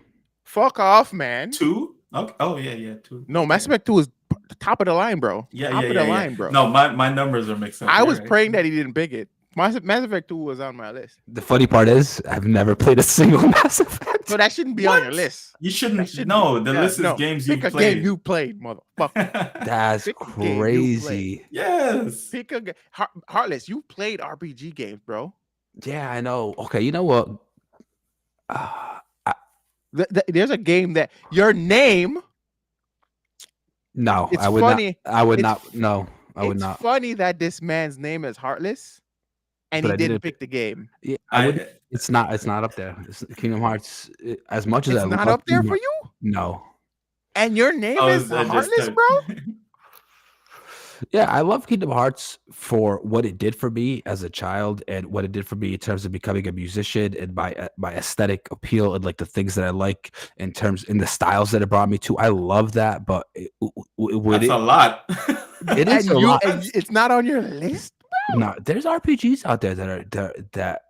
Fuck off, man.
2? Okay. Oh yeah, 2.
No, Mass Effect 2 is the top of the line, bro.
Yeah,
top
yeah,
of
yeah,
the
yeah.
line, bro.
No, my numbers are mixed up.
I
You're
was
right.
praying that he didn't pick it. Mass Effect 2 was on my list.
The funny part is, I've never played a single Mass Effect.
So that shouldn't be on your
What?
list.
You
That
shouldn't.
shouldn't
No,
be-
the
yeah,
list is
no.
games you
Pick a
played.
game you played, motherfucker.
That's
Pick a game you
crazy.
Yes.
Pick a game. Heartless, you played RPG games, bro.
Yeah, I know. Okay, you know what?
There's a game that your name.
No,
It's
I would
funny.
not. I would
It's-
not. No, I would
It's
not.
funny that this man's name is Heartless, and
But
he
I
didn't
didn't
pick the game.
Yeah, I would. It's not. It's not up there. Kingdom Hearts. As much as
It's
I
not
love
up there
Kingdom
for you.
No.
And your name is Heartless, bro.
Yeah, I love Kingdom Hearts for what it did for me as a child and what it did for me in terms of becoming a musician and my aesthetic appeal and like the things that I like in the styles that it brought me to. I love that, but
That's a lot.
It is
And
a lot.
and it's not on your list.
No, there's RPGs out there that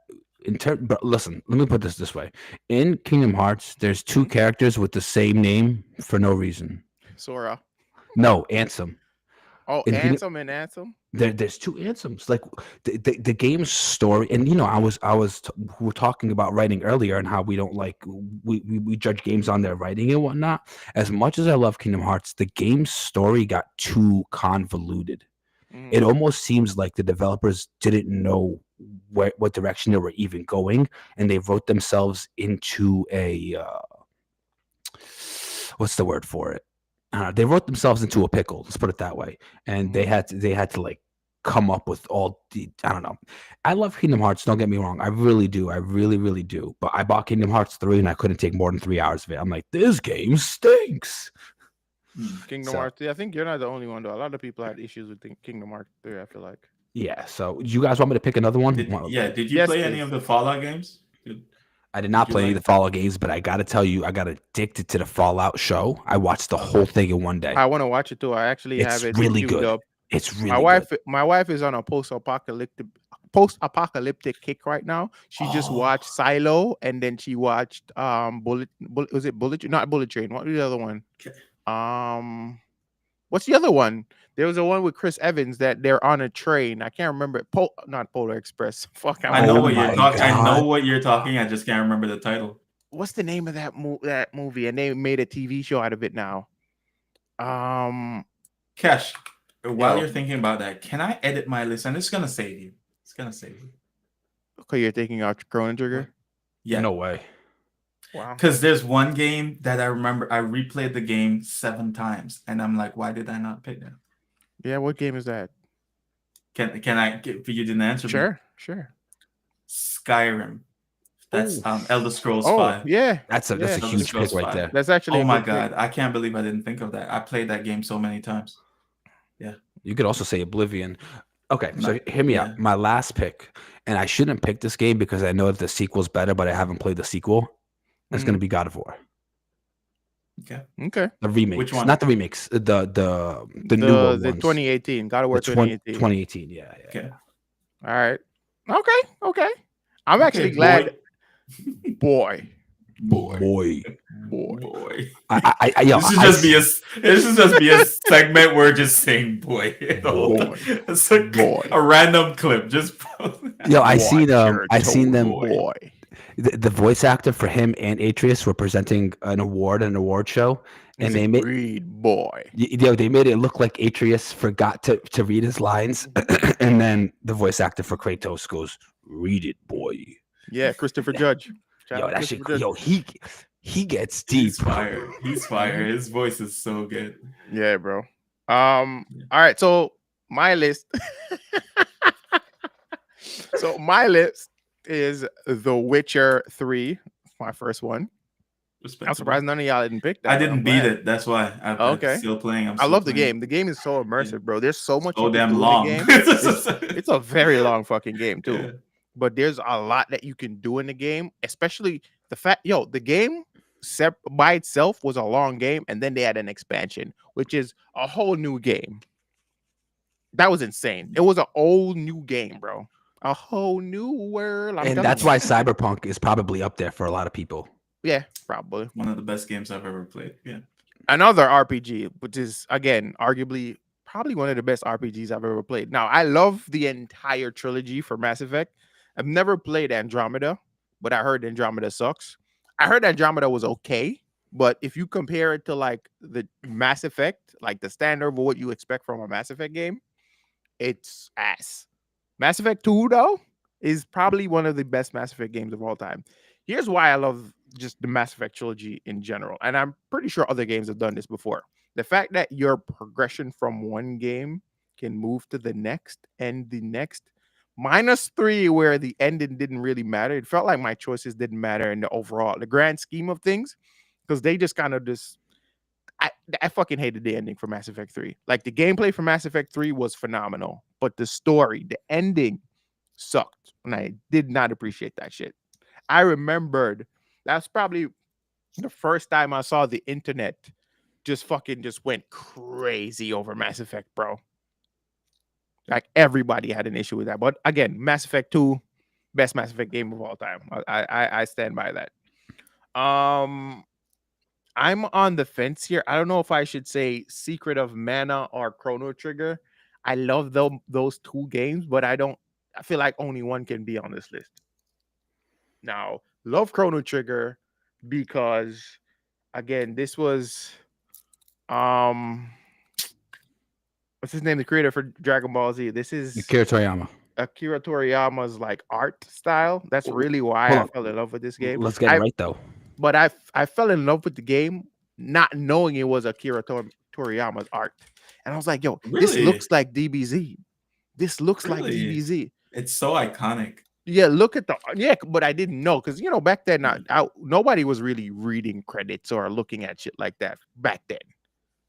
in turn. But listen, let me put this way: in Kingdom Hearts, there's two characters with the same name for no reason.
Sora.
No, Ansem.
Oh,
In Kingdom-
Ansem and Ansem.
There's two Ansems. Like the game's story, and we were talking about writing earlier and how we don't like we judge games on their writing and whatnot. As much as I love Kingdom Hearts, the game's story got too convoluted. It almost seems like the developers didn't know what direction they were even going, and they wrote themselves into a what's the word for it? They wrote themselves into a pickle. Let's put it that way. And they had to like come up with all the I don't know. I love Kingdom Hearts. Don't get me wrong. I really do. I really, really do. But I bought Kingdom Hearts 3 and I couldn't take more than 3 hours of it. I'm like, this game stinks.
Kingdom
So-
Hearts 3. I think you're not the only one though. A lot of people had issues with Kingdom Hearts 3. I feel like.
Yeah. So you guys want me to pick another one?
Did you
Yes,
play any
please.
of the Fallout games?
I did not
Did you
play any of
like-
the Fallout games, but I got to tell you, I got addicted to the Fallout show. I watched the whole thing in one day.
I want to watch it too. I actually
It's
have it
really
queued
good.
up.
It's really
My wife is on a post-apocalyptic kick right now. She just watched Silo and then she watched Bullet was it Bullet not Bullet Train. What was the other one?
Okay.
What's the other one? There was a one with Chris Evans that they're on a train. I can't remember it. Not Polar Express. Fuck.
I know
Oh
what you're
my
talking. I know
God.
what you're talking. I just can't remember the title.
What's the name of that movie? And they made a TV show out of it now.
Cash, while
Yo.
you're thinking about that, can I edit my list? And it's gonna save you. It's gonna save you.
Okay, you're taking out Chrono Trigger.
Yeah.
No way.
Wow.
Because there's one game that I remember I replayed the game 7 times, and I'm like, why did I not pick that?
Yeah, what game is that?
Can I get you didn't answer me?
Sure.
Skyrim. That's Elder Scrolls
Oh,
5.
yeah.
That's a
Yeah.
huge
Scrolls
pick right
5.
there.
That's actually
Oh
a
my
good pick.
god, I can't believe I didn't think of that. I played that game so many times.
You could also say Oblivion. Okay, so
No,
hear me
yeah.
out. My last pick, and I shouldn't pick this game because I know that the sequel's better, but I haven't played the sequel. It's going to be God of War.
Okay.
Okay.
The remakes.
Which one?
Not the remakes. The newer
The
ones.
2018. God of War
The
2018.
2018. Yeah.
Okay.
All right. Okay, okay. I'm actually
Okay,
glad.
boy,
Boy,
boy,
Boy.
boy,
boy.
Yo,
This should just be a this should just be a segment where we're just saying boy the whole time.
boy,
It's
boy.
a random clip. Just
yo,
Watch your
I seen
tone,
them.
boy.
boy.
The voice actor for him and Atreus were presenting an award show,
He
and
said, "Read, boy."
they made it look like Atreus forgot to read his lines, and then the voice actor for Kratos goes, "Read it, boy."
Yeah, Christopher Judge. Shout
Yo,
out to
that shit.
Christopher Judge.
Yo, he gets deep.
He's fire. He's fire.
Mhm.
His voice is so good.
Yeah, bro. All right. So my list. So my list is The Witcher 3, my first one. I'm
Respectable.
surprised none of y'all didn't pick
I
that, but I'm
didn't beat
glad.
it. That's why I'm
Okay.
still playing. I'm
I
still
love the
playing.
game. The game is so
Yeah.
immersive, bro. There's so much you
So
can
damn
do in the
long.
game. It's a very long fucking game, too.
Yeah.
But there's a lot that you can do in the game, especially the fact, the game by itself was a long game, and then they had an expansion, which is a whole new game. That was insane. It was an old new game, bro. A whole new world. I'm
And
telling
that's
you.
why Cyberpunk is probably up there for a lot of people.
Yeah, probably.
One of the best games I've ever played. Yeah.
Another RPG, which is again arguably probably one of the best RPGs I've ever played. Now, I love the entire trilogy for Mass Effect. I've never played Andromeda, but I heard Andromeda sucks. I heard Andromeda was okay, but if you compare it to like the Mass Effect, like the standard of what you expect from a Mass Effect game, it's ass. Mass Effect 2, though, is probably one of the best Mass Effect games of all time. Here's why I love just the Mass Effect trilogy in general. And I'm pretty sure other games have done this before. The fact that your progression from one game can move to the next and the next, minus three, where the ending didn't really matter. It felt like my choices didn't matter in the overall, the grand scheme of things, because they just kind of just I, I fucking hated the ending for Mass Effect 3. Like the gameplay for Mass Effect 3 was phenomenal, but the story, the ending sucked. And I did not appreciate that shit. I remembered that's probably the first time I saw the internet just went crazy over Mass Effect, bro. Like everybody had an issue with that. But again, Mass Effect 2, best Mass Effect game of all time. I stand by that. Um I'm on the fence here. I don't know if I should say Secret of Mana or Chrono Trigger. I love those two games, but I feel like only one can be on this list. Now, love Chrono Trigger because again, this was um what's his name? The creator for Dragon Ball Z. This is
Akira Toriyama.
Akira Toriyama's like art style. That's really why
Hold
I
on.
fell in love with this game.
Let's get it right though.
But I fell in love with the game not knowing it was Akira Toriyama's art. And I was like, yo, this
Really?
looks like DBZ. This looks like
Really?
DBZ.
It's so iconic.
Yeah, look at but I didn't know because back then nobody was really reading credits or looking at shit like that back then.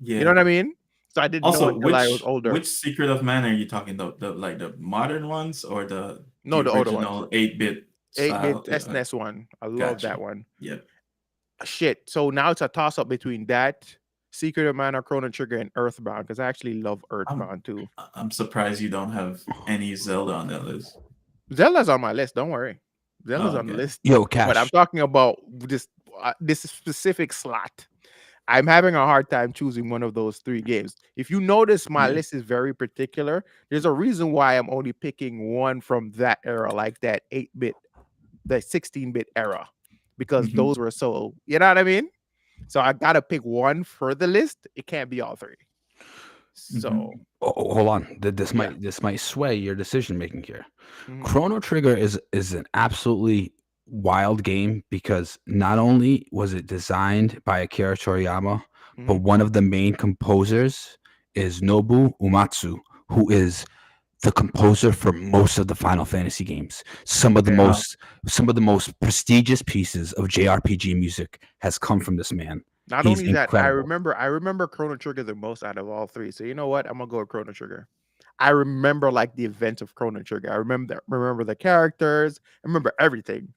Yeah.
You know what I mean? So I didn't know
Also,
until I was older.
which Secret of Mana are you talking about? The like the modern ones or the
The older ones.
original 8-bit
8-bit
style?
SNES one. I love that
Gotcha.
one.
Yep.
Shit. So now it's a toss up between that, Secret of Mana, Chrono Trigger, and Earthbound because I actually love Earthbound too.
I'm surprised you don't have any Zelda on that list.
Zelda's on my list. Don't worry, Zelda's on the
okay.
list.
Yo,
But I'm
Cash.
talking about this specific slot. I'm having a hard time choosing one of those three games. If you notice, my
Yeah.
list is very particular. There's a reason why I'm only picking one from that era, like that 8-bit, the 16-bit era, because
Mhm.
those were so. You know what I mean? So I gotta pick one for the list. It can't be all three. So
Hold on. This
Yeah.
might sway your decision making here.
mhm.
Chrono Trigger is an absolutely wild game because not only was it designed by Akira Toriyama, but
Mhm.
one of the main composers is Nobu Uematsu, who is the composer for most of the Final Fantasy games. Some of the most prestigious pieces of JRPG music has come from this man.
Not
He's
only that,
incredible.
I remember Chrono Trigger the most out of all three. So you know what? I'm gonna go with Chrono Trigger. I remember like the events of Chrono Trigger. I remember the characters. I remember everything.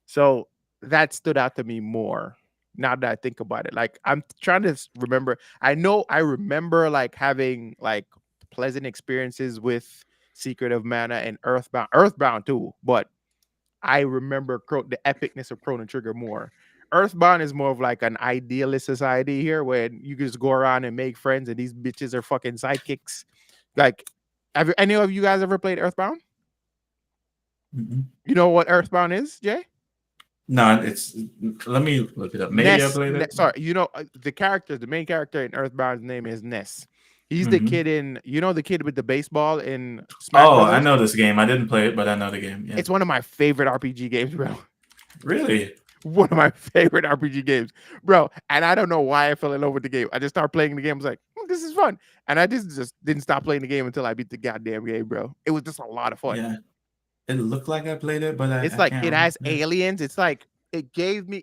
So that stood out to me more now that I think about it. Like I'm trying to remember. I know I remember like having like pleasant experiences with Secret of Mana, and Earthbound. Earthbound too, but I remember the epicness of Chrono Trigger more. Earthbound is more of like an idealist society here where you can just go around and make friends, and these bitches are fucking sidekicks. Like, have any of you guys ever played Earthbound?
Mhm.
You know what Earthbound is, Jay?
No, it's. Let me look it up. Maybe I played it.
Sorry, you know the main character in Earthbound's name is Ness. He's the
Hmm.
kid in, the kid with the baseball in Smash
Oh, I
Brothers.
know this game. I didn't play it, but I know the game. Yeah.
It's one of my favorite RPG games, bro.
Really?
One of my favorite RPG games, bro. And I don't know why I fell in love with the game. I just started playing the game. I was like, this is fun. And I just didn't stop playing the game until I beat the goddamn game, bro. It was just a lot of fun.
Yeah. It looked like I played it, but
It's
I
like
can't
it
remember.
has aliens. It's like it gave me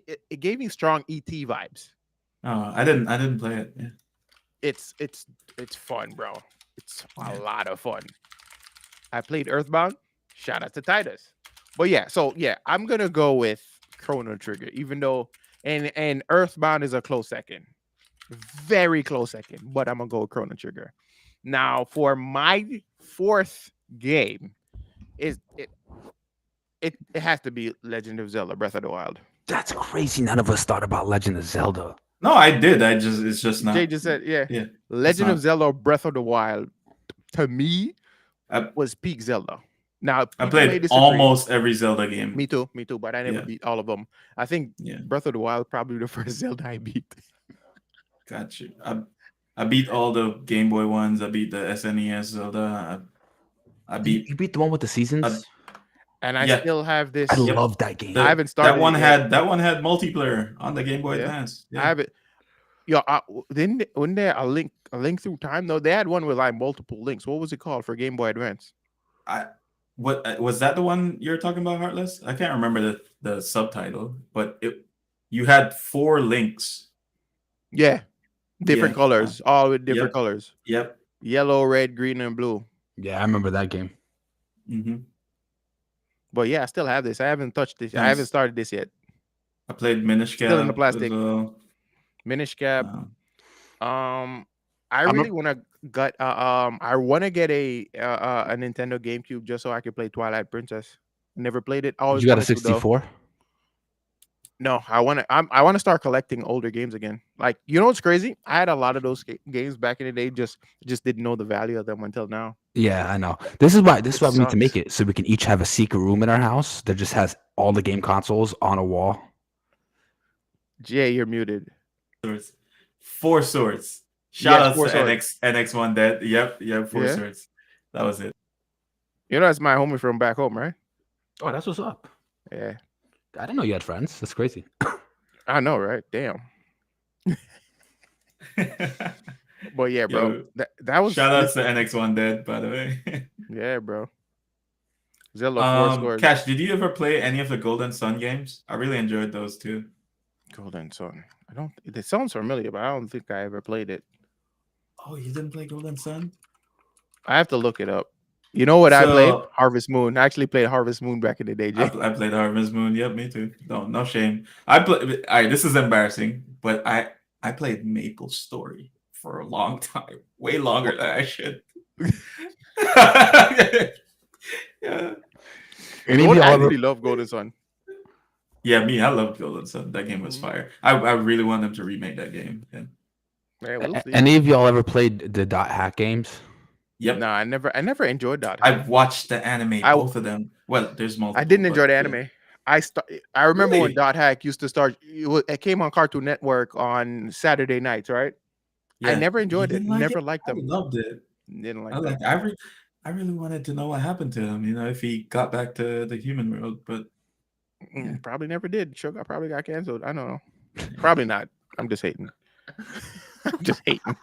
strong ET vibes.
Oh, I didn't play it. Yeah.
It's fun, bro. It's a
Yeah.
lot of fun. I played Earthbound. Shout out to Titus. But yeah, so yeah, I'm gonna go with Chrono Trigger, even though and Earthbound is a close second, very close second. But I'm gonna go with Chrono Trigger. Now for my fourth game, is it has to be Legend of Zelda: Breath of the Wild.
That's crazy. None of us thought about Legend of Zelda.
No, I did. It's just
Jay
not.
just said, yeah,
Yeah.
Legend of
not.
Zelda: Breath of the Wild to me
I,
was peak Zelda. Now
I
people may
played
disagree.
almost every Zelda game.
Me too, but I never
Yeah.
beat all of them. I think
Yeah.
Breath of the Wild probably the first Zelda I beat.
Got you. I beat all the Game Boy ones. I beat the SNES Zelda. I
You,
beat.
you beat the one with the seasons?
And I
Yeah.
still have this.
I
Yep.
love that game.
I haven't started
That one
it yet.
had multiplayer on the Game Boy
Yeah.
Advance.
I
Yeah.
have it. Yo, didn't when there a link through time though? They had one with like multiple links. What was it called for Game Boy Advance?
I what was that the one you're talking about, Heartless? I can't remember the subtitle, but you had 4 links.
Yeah, different
Yeah.
colors, all with different
Yep.
colors:
Yep.
yellow, red, green, and blue.
Yeah, I remember that game.
Hmm.
But yeah, I still have this. I haven't touched this. I haven't
Nice.
started this yet.
I played Minish
Still in the
Cap as
plastic.
well.
Minish Cap.
Um,
I
I'm
really
a-
want to get I want to get a Nintendo GameCube just so I could play Twilight Princess. Never played it. Always
You got a
wanted to though.
64?
No, I want to start collecting older games again. Like, you know what's crazy? I had a lot of those games back in the day. Just didn't know the value of them until now.
Yeah, I know. This is why
It
we need to make
sucks.
it so we can each have a secret room in our house that just has all the game consoles on a wall.
Jay, you're muted.
Swords. 4 swords. Shout
Yes,
outs
4
to
swords.
NX1 Dead. Yep, 4
Yeah.
swords. That was it.
You know that's my homie from back home, right?
Oh, that's what's up.
Yeah,
I didn't know you had friends. That's crazy.
I know, right? Damn. But yeah, bro,
Yo,
that was
shout outs to NX1 Dead, by the way.
yeah, bro. Zelda 4 swords.
Cash, did you ever play any of the Golden Sun games? I really enjoyed those too.
Golden Sun. I don't. It sounds familiar, but I don't think I ever played it.
Oh, you didn't play Golden Sun?
I have to look it up. You know what I played?
So
Harvest Moon. I actually played Harvest Moon back in the day, Jay.
I played Harvest Moon. Yep, me too. No shame. I play. All right, this is embarrassing, but I played Maple Story for a long time, way longer than I should. Yeah,
Any of
I
y'all ever,
actually love Golden Sun.
yeah. Me, I loved Golden Sun. That game was fire. I really want them to remake that game. Yeah.
Yeah, we'll see.
any of y'all ever played the dot hack games?
Yep.
No, I never enjoyed that.
I've watched the anime, both of them. Well, there's multiple.
I didn't enjoy
but
the
yeah.
anime. I remember when
Really?
Dot Hack used to start. It came on Cartoon Network on Saturday nights, right? I
Yeah.
never
You
enjoyed it.
didn't like
Never
it?
liked
I
them.
loved it.
Didn't like
I
them.
like. I really wanted to know what happened to him. You know, if he got back to the human world, but yeah.
Probably never did. Sugar probably got canceled. I don't know. Probably not. I'm just hating. I'm just hating.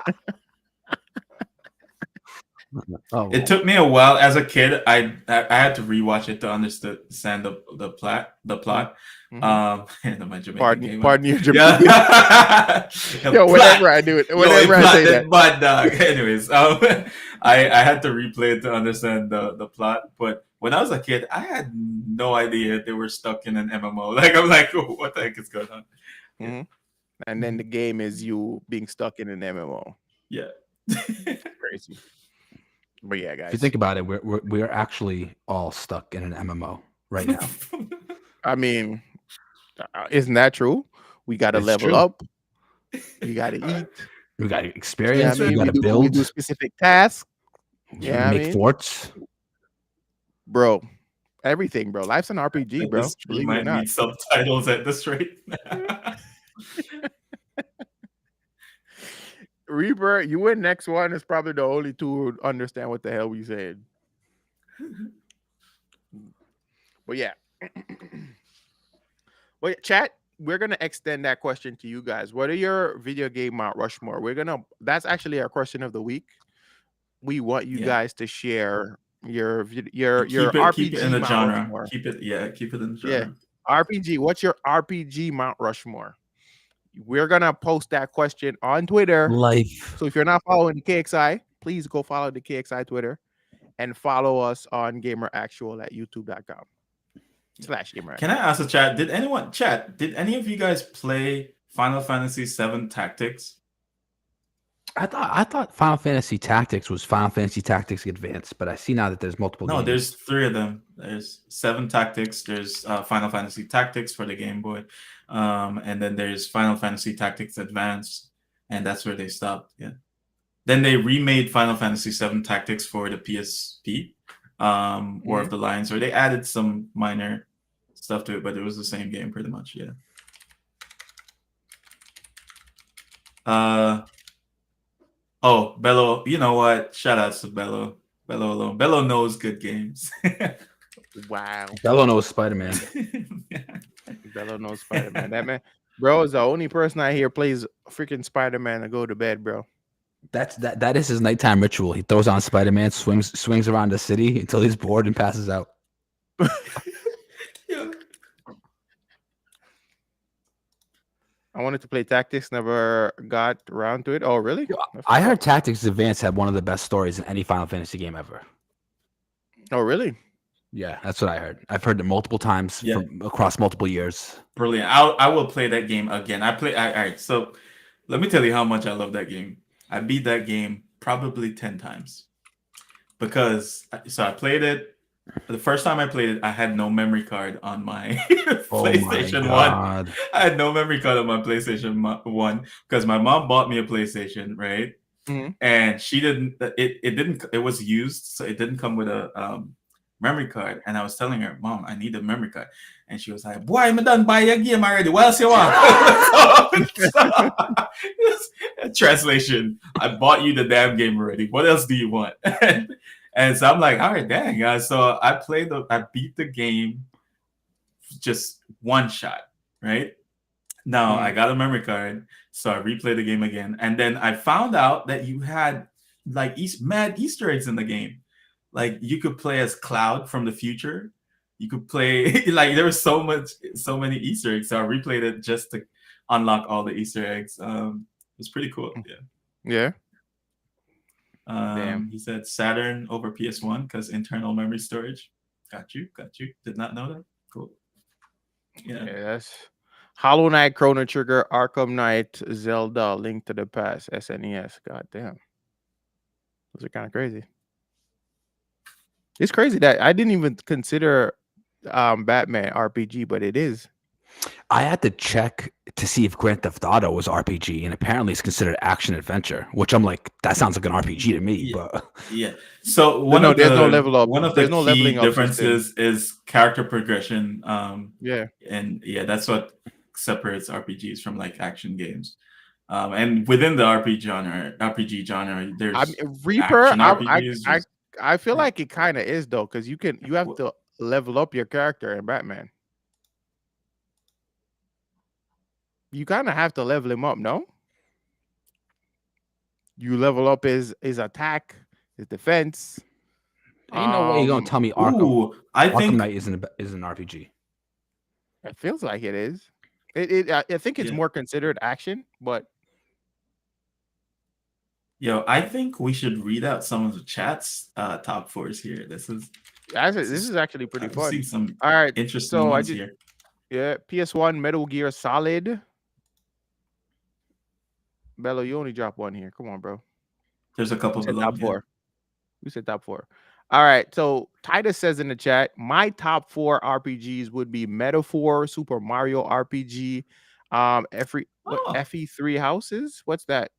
Oh,
It took me a while as a kid. I had to rewatch it to understand the plot.
Mhm.
And my Jamaican game.
Pardon your Jamaican.
Yeah.
Yo, whenever I do it, whenever I say that.
But anyways, I had to replay it to understand the plot. But when I was a kid, I had no idea they were stuck in an MMO. Like I'm like, oh, what the heck is going on?
Mhm. And then the game is you being stuck in an MMO.
Yeah.
Crazy. But yeah,
If you
guys.
think about it, we're actually all stuck in an MMO right now.
I mean, isn't that true? We got to
It's
level
true.
up. We got to eat.
We got
Yeah, I
experience. We
mean,
got to
we do
build.
specific tasks.
We
Yeah, I
make
mean,
forts.
bro, everything, bro. Life's an RPG, bro.
This stream
Believe it or
might
not.
need subtitles at this rate.
Reaper, you win next one is probably the only two who understand what the hell we said. But yeah. Well, chat, we're gonna extend that question to you guys. What are your video game Mount Rushmore? That's actually our question of the week. We want you
Yeah.
guys to share your
Keep it in
RPG
the
Mount
genre.
Rushmore.
Keep it in the
Yeah.
genre.
RPG. What's your RPG Mount Rushmore? We're gonna post that question on Twitter.
Life.
So if you're not following the KXI, please go follow the KXI Twitter and follow us on Gamer Actual at youtube.com/Gamer
Can I
Actual.
ask the chat? Did any of you guys play Final Fantasy VII Tactics?
I thought Final Fantasy Tactics was Final Fantasy Tactics Advanced, but I see now that there's multiple
No,
games.
there's 3 of them. There's 7 Tactics. There's Final Fantasy Tactics for the Game Boy, and then there's Final Fantasy Tactics Advanced, and that's where they stopped. Yeah. Then they remade Final Fantasy VII Tactics for the PSP, War of the Lions, where they added some minor stuff to it, but it was the same game pretty much. Yeah. Oh, Bello, you know what? Shout outs to Bello. Bello alone. Bello knows good games.
Wow.
Bello knows Spider-Man.
Bello knows Spider-Man. That man, bro, is the only person I hear plays freaking Spider-Man to go to bed, bro.
That is his nighttime ritual. He throws on Spider-Man, swings around the city until he's bored and passes out.
Yeah.
I wanted to play Tactics, never got around to it. Oh, really?
I heard Tactics Advanced had one of the best stories in any Final Fantasy game ever.
Oh, really?
Yeah, that's what I heard. I've heard it multiple times across multiple years.
Brilliant. I will play that game again. All right. So let me tell you how much I love that game. I beat that game probably 10 times because I played it. The first time I played it, I had no memory card on my PlayStation 1. I had no memory card on my PlayStation 1 because my mom bought me a PlayStation, right?
Mm-hmm.
And she didn't. It was used, so it didn't come with a memory card. And I was telling her, "Mom, I need a memory card," and she was like, "Boy, I'm done buy your game already. What else you want?" Translation: I bought you the damn game already. What else do you want? And so I'm like, all right, dang, guys. So I beat the game just one shot, right? Now I got a memory card, so I replayed the game again. And then I found out that you had like mad Easter eggs in the game. Like you could play as Cloud from the future. You could play like there was so many Easter eggs. So I replayed it just to unlock all the Easter eggs. It was pretty cool.
Yeah.
He said Saturn over PS1 because internal memory storage. Got you. Did not know that. Cool. Yeah.
Yes. Hollow Knight, Chrono Trigger, Arkham Knight, Zelda, Link to the Past, SNES. God damn. Those are kind of crazy. It's crazy that I didn't even consider Batman RPG, but it is.
I had to check to see if Grand Theft Auto was RPG, and apparently it's considered action adventure, which I'm like, that sounds like an RPG to me. But
so
there's no level up.
One of
there's
the
no
key
leveling up
differences is character progression.
And
that's what separates RPGs from like action games. And within the RPG genre, there's
Reaper.
action RPGs.
I feel like it kind of is though, because you have to level up your character in Batman. You kind of have to level him up, no? You level up his attack, his defense.
Ain't no way you're gonna tell me Arkham.
I think
Arkham Knight is an RPG.
It feels like it is. I think it's more considered action, but
I think we should read out some of the chat's top fours here. This is
actually pretty fun.
See some
all right,
interesting ones here.
Yeah, PS1 Metal Gear Solid. Bello, you only drop one here. Come on, bro.
There's a couple below.
Top 4. We said top four. All right. So Titus says in the chat, my top four RPGs would be Metaphor, Super Mario RPG,
Oh,
FE3 Houses. What's that?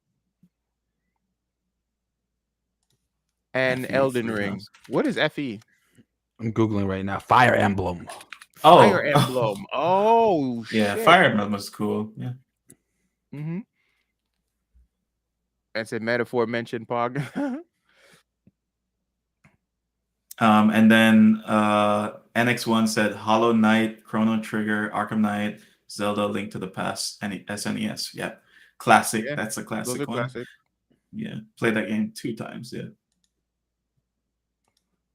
And
FE
Elden
Three
Ring.
House.
What is FE?
I'm googling right now. Fire Emblem.
Fire
Oh,
Emblem. Oh
yeah,
shit.
Fire Emblem was cool. Yeah.
Mm-hmm. That's a metaphor mentioned, Pog.
And then NX1 said Hollow Knight, Chrono Trigger, Arkham Knight, Zelda, Link to the Past, and SNES. Yeah, classic.
Yeah,
That's a
those are
classic one.
classic.
Yeah, played that game 2 times. Yeah,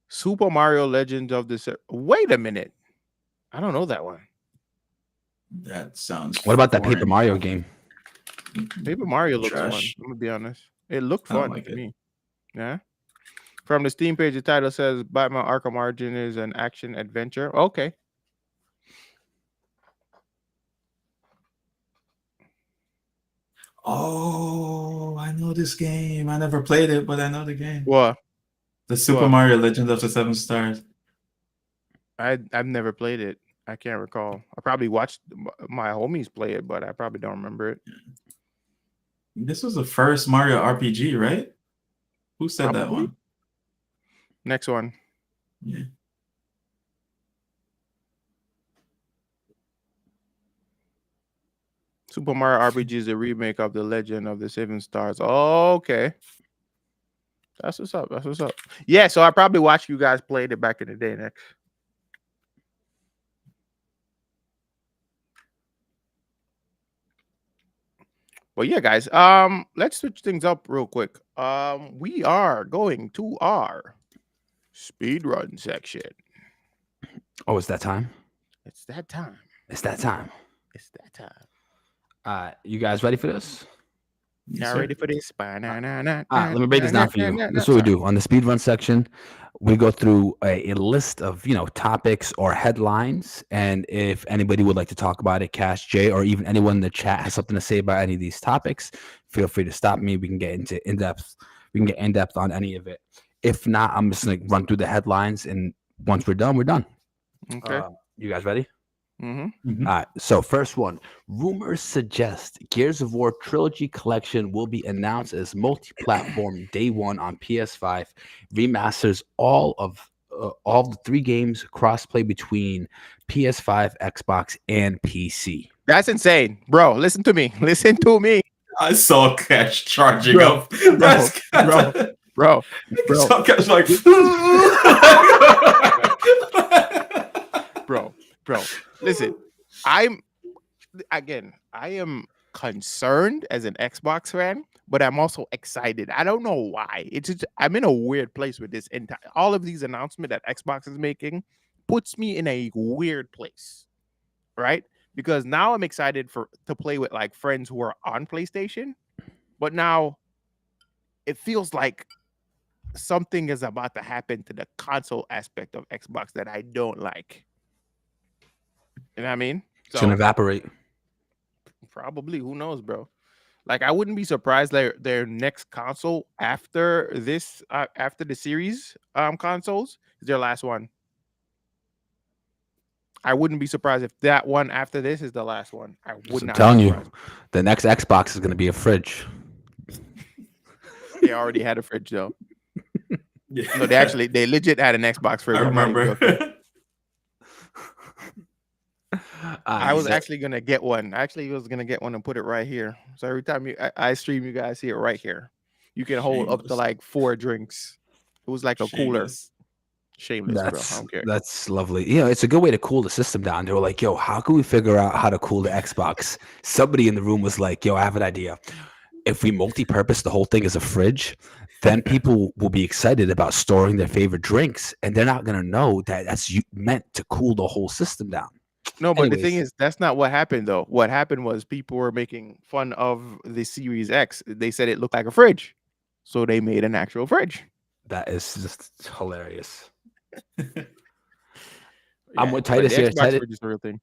Super Mario Legends of the Wait a minute. I don't know that one.
that sounds
What about that Paper
foreign.
Mario game?
Paper Mario looks fun.
Trash.
I'm gonna be honest. It looked
I don't
fun
like
to
it.
me. Yeah. From the Steam page, the title says Batman Arkham Origin is an action adventure. Okay.
Oh, I know this game. I never played it, but I know the game.
What?
The Super
What?
Mario Legend of the Seven Stars.
I've never played it. I can't recall. I probably watched my homies play it, but I probably don't remember it.
This was the first Mario RPG, right? Who said that
Probably.
one?
Next one.
Yeah.
Super Mario RPG is a remake of the Legend of the Seven Stars. Okay. That's what's up. That's what's up. Yeah, so I probably watched you guys play it back in the day next. Well, yeah, guys. Let's switch things up real quick. We are going to our speed run section.
Oh, it's that time.
It's that time.
It's that time.
It's that time.
You guys ready for this?
Yes,
Y'all
sir.
ready for this?
Let me break this down for you. This is what we do on the speedrun section. We go through a list of topics or headlines, and if anybody would like to talk about it, Cash, Jay, or even anyone in the chat has something to say about any of these topics, feel free to stop me. We can get into in depth. We can get in depth on any of it. If not, I'm just gonna run through the headlines, and once we're done, we're done.
Okay.
You guys ready?
Mm-hmm.
Mhm.
All right, so first one. Rumors suggest Gears of War Trilogy Collection will be announced as multi-platform day one on PS5. Remasters all the 3 games, crossplay between PS5, Xbox, and PC.
That's insane, bro. Listen to me. Listen to me,
I saw Cash charging
Bro,
up. That's
bro, bro,
I
bro,
saw Cash like.
bro. Listen, I am concerned as an Xbox fan, but I'm also excited. I don't know why. It's just I'm in a weird place with this entire all of these announcements that Xbox is making puts me in a weird place, right? Because now I'm excited to play with like friends who are on PlayStation, but now it feels like something is about to happen to the console aspect of Xbox that I don't like. You know what I mean?
It's gonna
So
evaporate.
probably, who knows, bro? Like I wouldn't be surprised their next console after this after the series consoles is their last one. I wouldn't be surprised if that one after this is the last one. I would
I'm
not
telling
be
you,
surprised.
the next Xbox is gonna be a fridge.
They already had a fridge though.
Yeah.
No, they legit had an Xbox fridge.
I
I'm not even joking.
remember.
I was actually gonna get one. I actually was gonna get one and put it right here. So every time I stream, you guys see it right here. You can hold up to
Shameless.
like 4 drinks. It was like a cooler.
Shameless.
Shameless, bro. I
That's
don't care.
that's lovely. It's a good way to cool the system down. They were like, "Yo, how can we figure out how to cool the Xbox?" Somebody in the room was like, "Yo, I have an idea. If we multi-purpose the whole thing as a fridge, then people will be excited about storing their favorite drinks, and they're not gonna know that that's meant to cool the whole system down."
No, but the thing
Anyways,
is, that's not what happened though. What happened was people were making fun of the Series X. They said it looked like a fridge, so they made an actual fridge.
that is just hilarious.
Yeah,
I'm with
but
Titus
the
here.
Xbox fridge is the real thing.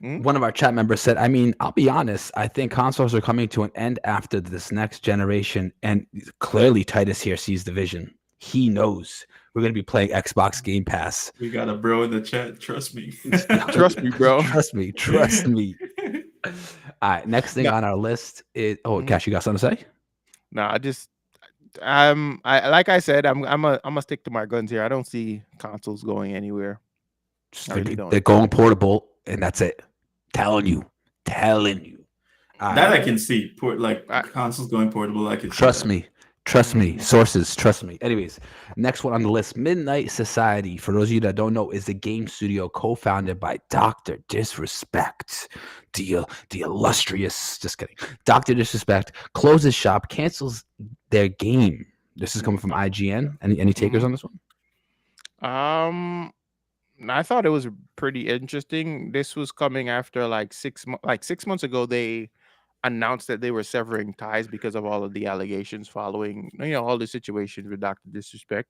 One of our chat members said, I mean, I'll be honest, I think consoles are coming to an end after this next generation. And clearly, Titus here sees the vision. he knows we're gonna be playing Xbox Game Pass.
We got a bro in the chat. Trust me.
Trust me, bro.
Trust me, trust me. All right, next thing
No,
on our list is
mhm.
Cash, you got something to say?
No, I just I like I said, I'm gonna stick to my guns here. I don't see consoles going anywhere. I really
They're
don't.
going portable, and that's it. Telling you, telling you. All
That
right,
I can see. Like
I,
consoles going portable, I can see
trust
that.
me. Trust
mhm.
me. Sources, trust me. Anyways, next one on the list Midnight Society, for those of you that don't know, is a game studio co founded by Dr. Disrespect. The illustrious, just kidding. Dr. Disrespect closes shop, cancels their game. This is coming from IGN. Any takers
Mhm.
on this one?
Um, I thought it was pretty interesting. This was coming after like 6 months. Like 6 months ago, they announced that they were severing ties because of all of the allegations following, all the situations with Doctor Disrespect,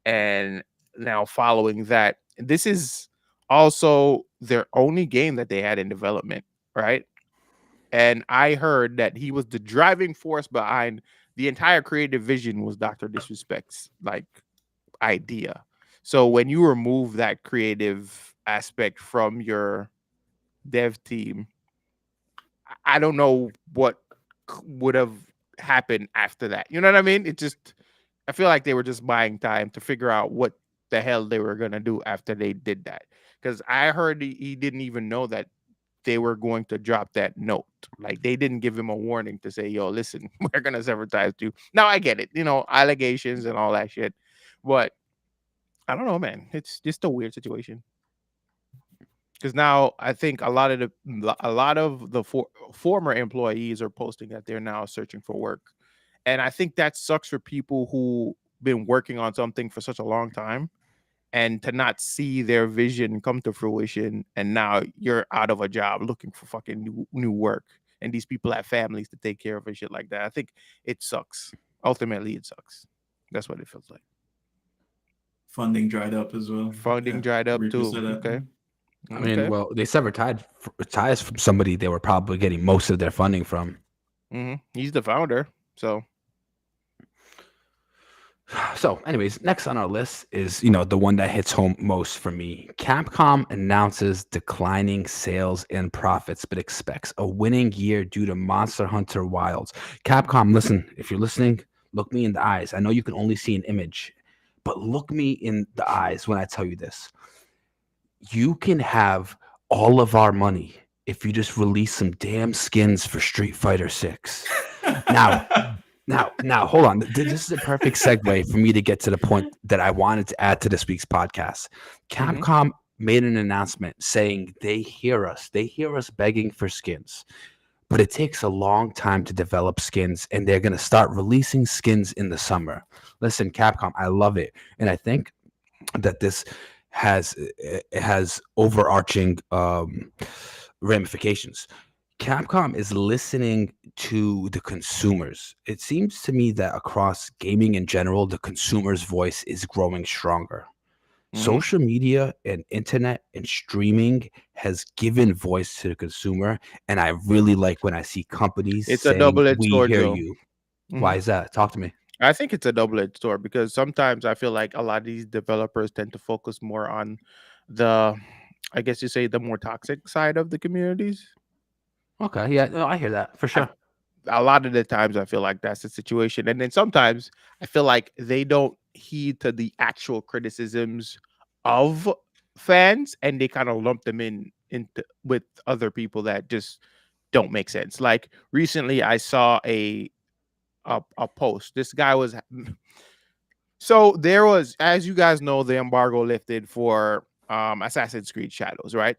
and now following that, this is also their only game that they had in development, right? And I heard that he was the driving force behind the entire creative vision was Doctor Disrespect's like idea. So when you remove that creative aspect from your dev team, I don't know what would have happened after that. You know what I mean? It just I feel like they were just buying time to figure out what the hell they were gonna do after they did that. Because I heard he didn't even know that they were going to drop that note. Like they didn't give him a warning to say, "Yo, listen, we're gonna sever ties too." Now I get it, allegations and all that shit, but I don't know, man. It's just a weird situation because now I think a lot of the former employees are posting that they're now searching for work, and I think that sucks for people who been working on something for such a long time and to not see their vision come to fruition, and now you're out of a job looking for fucking new work, and these people have families to take care of and shit like that. I think it sucks. Ultimately, it sucks. That's what it feels like.
Funding dried up as well.
Funding
Yeah,
dried up
Reaper
too.
said that.
Okay.
I mean,
Okay.
well, they severed ties from somebody they were probably getting most of their funding from.
He's the founder. So
So, anyways, next on our list is, the one that hits home most for me. Capcom announces declining sales and profits, but expects a winning year due to Monster Hunter Wilds. Capcom, listen, if you're listening, look me in the eyes. I know you can only see an image, but look me in the eyes when I tell you this. You can have all of our money if you just release some damn skins for Street Fighter 6. Now, now, hold on. This is a perfect segue for me to get to the point that I wanted to add to this week's podcast.
mhm.
Capcom made an announcement saying they hear us. They hear us begging for skins, but it takes a long time to develop skins, and they're going to start releasing skins in the summer. Listen, Capcom, I love it, and I think that this has overarching ramifications. Capcom is listening to the consumers. It seems to me that across gaming in general, the consumer's voice is growing stronger.
Mhm.
Social media and internet and streaming has given voice to the consumer. And I really like when I see companies
It's a
saying,
double-edged
we
sword,
hear
Joe.
you. Why
Mhm.
is that? Talk to me.
I think it's a double-edged sword because sometimes I feel like a lot of these developers tend to focus more on the, I guess you say, the more toxic side of the communities.
Okay. Yeah. No, I hear that for
I
sure.
A lot of the times I feel like that's the situation. And then sometimes I feel like they don't heed to the actual criticisms of fans and they kind of lump them into with other people that just don't make sense. Like recently I saw a post. This guy was so there was, as you guys know, the embargo lifted for Assassin's Creed Shadows, right?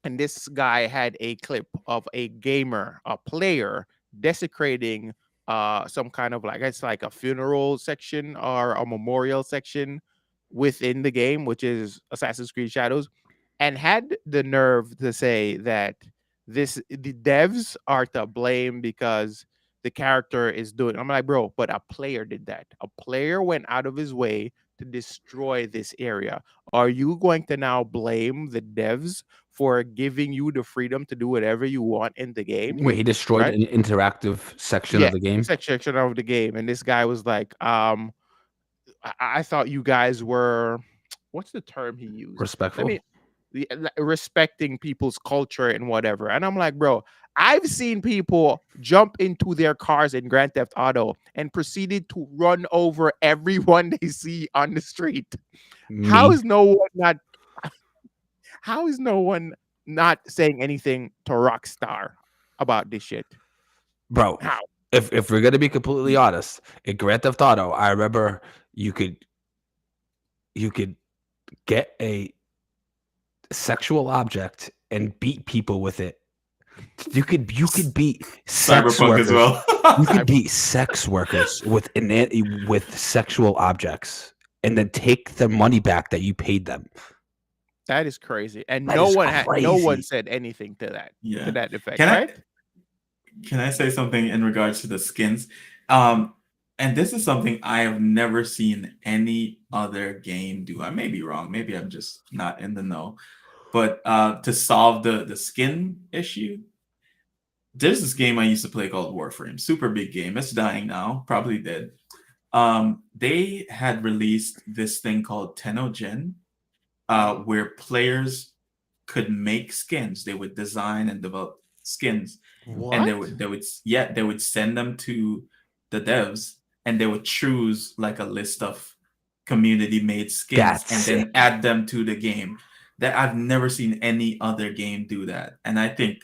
And this guy had a clip of a gamer, a player, desecrating some kind of like it's like a funeral section or a memorial section within the game, which is Assassin's Creed Shadows, and had the nerve to say that the devs are to blame because the character is doing. I'm like, bro, but a player did that. A player went out of his way to destroy this area. Are you going to now blame the devs for giving you the freedom to do whatever you want in the game,
Wait, he destroyed
right?
an interactive section
Yeah,
of the game?
section of the game, and this guy was like, I thought you guys were what's the term he used? Let
Respectful.
me respecting people's culture and whatever. And I'm like, bro, I've seen people jump into their cars in Grand Theft Auto and proceeded to run over everyone they see on the street. How
Me,
is no one not how is no one not saying anything to Rockstar about this shit?
bro.
How?
If we're gonna be completely honest, in Grand Theft Auto, I remember you could you could get a sexual object and beat people with it. You could beat sex
Cyberpunk as
workers.
well.
You could
I,
beat sex workers with sexual objects and then take their money back that you paid them.
that is crazy. And
That is
no one
crazy.
said anything to
Yeah.
that effect,
Can I
right?
can I say something in regards to the skins? Um, and this is something I have never seen any other game do. I may be wrong. Maybe I'm just not in the know. But to solve the skin issue, there's this game I used to play called Warframe. Super big game. It's dying now. Probably dead. They had released this thing called Tenogen, where players could make skins. They would design and develop skins, and
What?
they would send them to the devs, and they would choose like a list of community made skins
That's
and then
sick.
add them to the game. That I've never seen any other game do that, and I think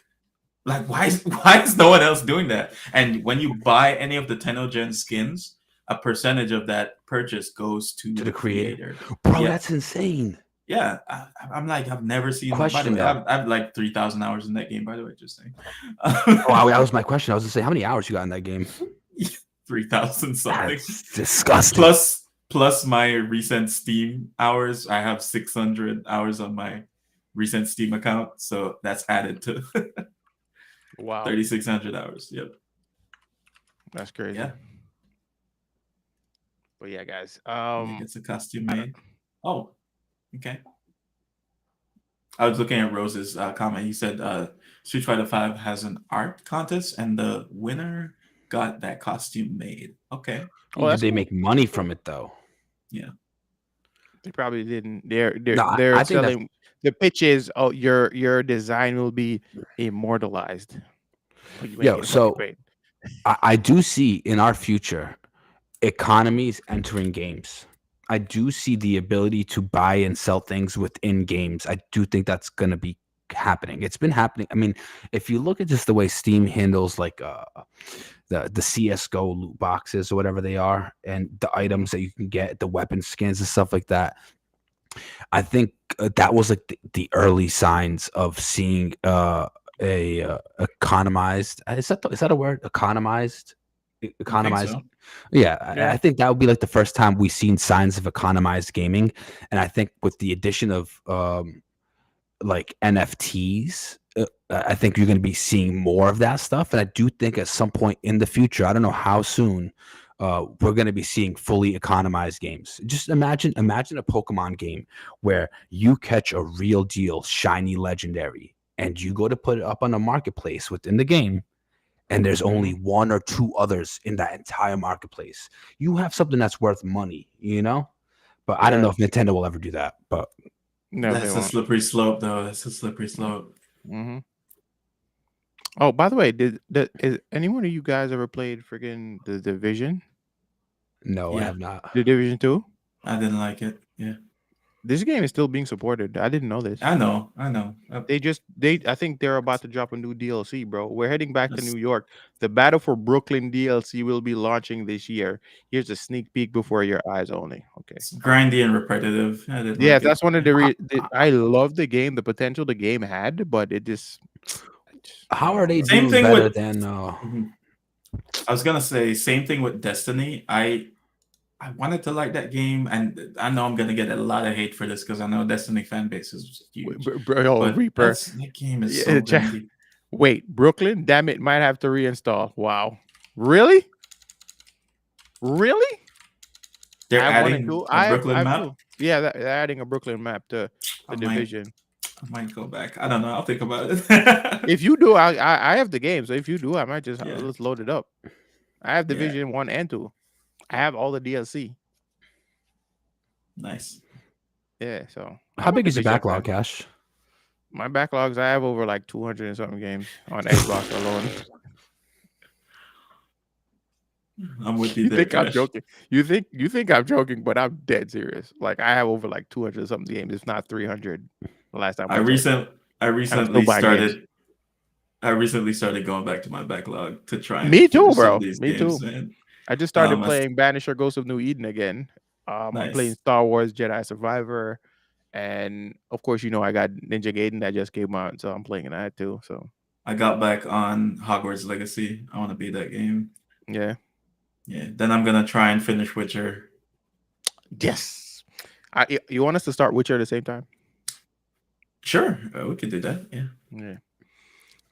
like why is no one else doing that? And when you buy any of the Tenogen skins, a percentage of that purchase goes to
To
the
the creator.
creator.
Bro,
Yeah,
that's insane.
yeah. I'm like I've never seen. By the
Question
way,
though.
I've like 3,000 hours in that game. By the way, just saying.
Oh, that was my question. I was gonna say, how many hours you got in that game?
3,000 something.
That's disgusting.
Plus my recent Steam hours. I have 600 hours on my recent Steam account, so that's added to
Wow,
3,600 hours. Yep.
that's crazy.
Yeah.
But yeah, guys.
Yeah. Gets a costume
I don't-
made. Oh, okay. I was looking at Rose's comment. He said Street Fighter V has an art contest, and the winner got that costume made. Okay.
oh,
Did
that's
they
cool.
make money from it though?
Yeah.
They probably didn't. They're
No,
they're
I think that's
selling the pitch is oh your design will be immortalized. But you ain't
yo.
getting fucking
So
paid.
I do see in our future economies entering games. I do see the ability to buy and sell things within games. I do think that's going to be happening. It's been happening. I mean, if you look at just the way Steam handles like the CS:GO loot boxes or whatever they are, and the items that you can get, the weapon skins and stuff like that, I think that was like the early signs of seeing economized. Is that a word?
I think
Economized.
so.
Yeah, I
Yeah.
think that would be like the first time we've seen signs of economized gaming, and I think with the addition of like NFTs, I think you're going to be seeing more of that stuff. And I do think at some point in the future, I don't know how soon, we're going to be seeing fully economized games. Just imagine a Pokemon game where you catch a real deal shiny legendary, and you go to put it up on a marketplace within the game, and there's only
Mhm.
one or two others in that entire marketplace. You have something that's worth money, you know? But I don't know
Yeah.
if Nintendo will ever do that. But
No, they
That's a
won't.
slippery slope, though. That's a slippery slope.
Hmm. Oh, by the way, is anyone of you guys ever played freaking the Division?
no, I
Yeah,
have not.
The Division 2?
I didn't like it. Yeah,
This game is still being supported. I didn't know this.
I know. I know.
I think they're about to drop a new DLC, bro. We're heading back to
That's
New York. The Battle for Brooklyn DLC will be launching this year. Here's a sneak peek before your eyes only. Okay.
it's grindy and repetitive. I didn't
Yeah,
like it.
that's one of
How,
I love the game, the potential the game had, but I
how
don't
are
know,
they
bro.
Same
doing
thing
better
with.
than
Mhm. I was gonna say same thing with Destiny. I wanted to like that game, and I know I'm gonna get a lot of hate for this because I know Destiny fan base is huge.
Bro,
But
Reaper.
that game is
Yeah,
so grindy.
wait, Brooklyn? Damn it, might have to reinstall. Wow. Really? Really? I
They're
have one and
adding
two.
a
I
Brooklyn
have
map.
two. Yeah, they're adding a Brooklyn map to
I
the
might
division.
I might go back. I don't know. I'll think about it.
If you do, I have the game. So if you do, I might just
Yeah,
let's load it up. I have
yeah.
Division 1 and 2. I have all the DLC.
Nice.
Yeah, so I'm
How big
looking
is your
to check that.
backlog, Cash?
My backlogs, I have over like 200 and something games on Xbox alone.
I'm with you
You
there,
think I'm
Cash.
joking? You think I'm joking, but I'm dead serious. Like I have over like 200 something games, if not 300. The last time
I
I checked,
recent I
and I'm still
recently
buying games.
started I recently started going back to my backlog to try and
Me too,
finish some of
bro.
these
Me
games.
too.
And
I just started
I
playing Banisher Ghost of New Eden again. I'm playing
nice.
Star Wars Jedi Survivor, and of course, I got Ninja Gaiden that just came out, so I'm playing that too. So
I got back on Hogwarts Legacy. I want to beat that game.
yeah,
Yeah. Then I'm gonna try and finish Witcher.
yes. You want us to start Witcher at the same time?
Sure, we could do that. Yeah.
Yeah.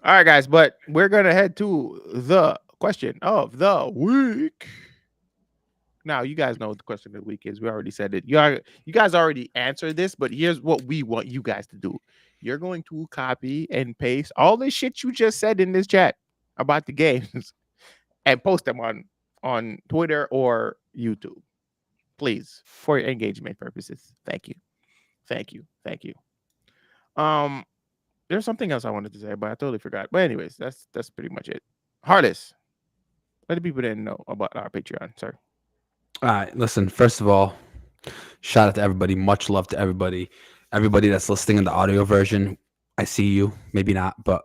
All right, guys, but we're gonna head to the question of the week. Now, you guys know what the question of the week is. We already said it. You guys already answered this, but here's what we want you guys to do. You're going to copy and paste all the shit you just said in this chat about the games and post them on Twitter or YouTube, please, for engagement purposes. Thank you, thank you, thank you. Um, there's something else I wanted to say, but I totally forgot. But anyways, that's pretty much it. Hardest, let the people didn't know about our Patreon, sir.
All right, listen. First of all, shout out to everybody. Much love to everybody. Everybody that's listening in the audio version. I see you. Maybe not, but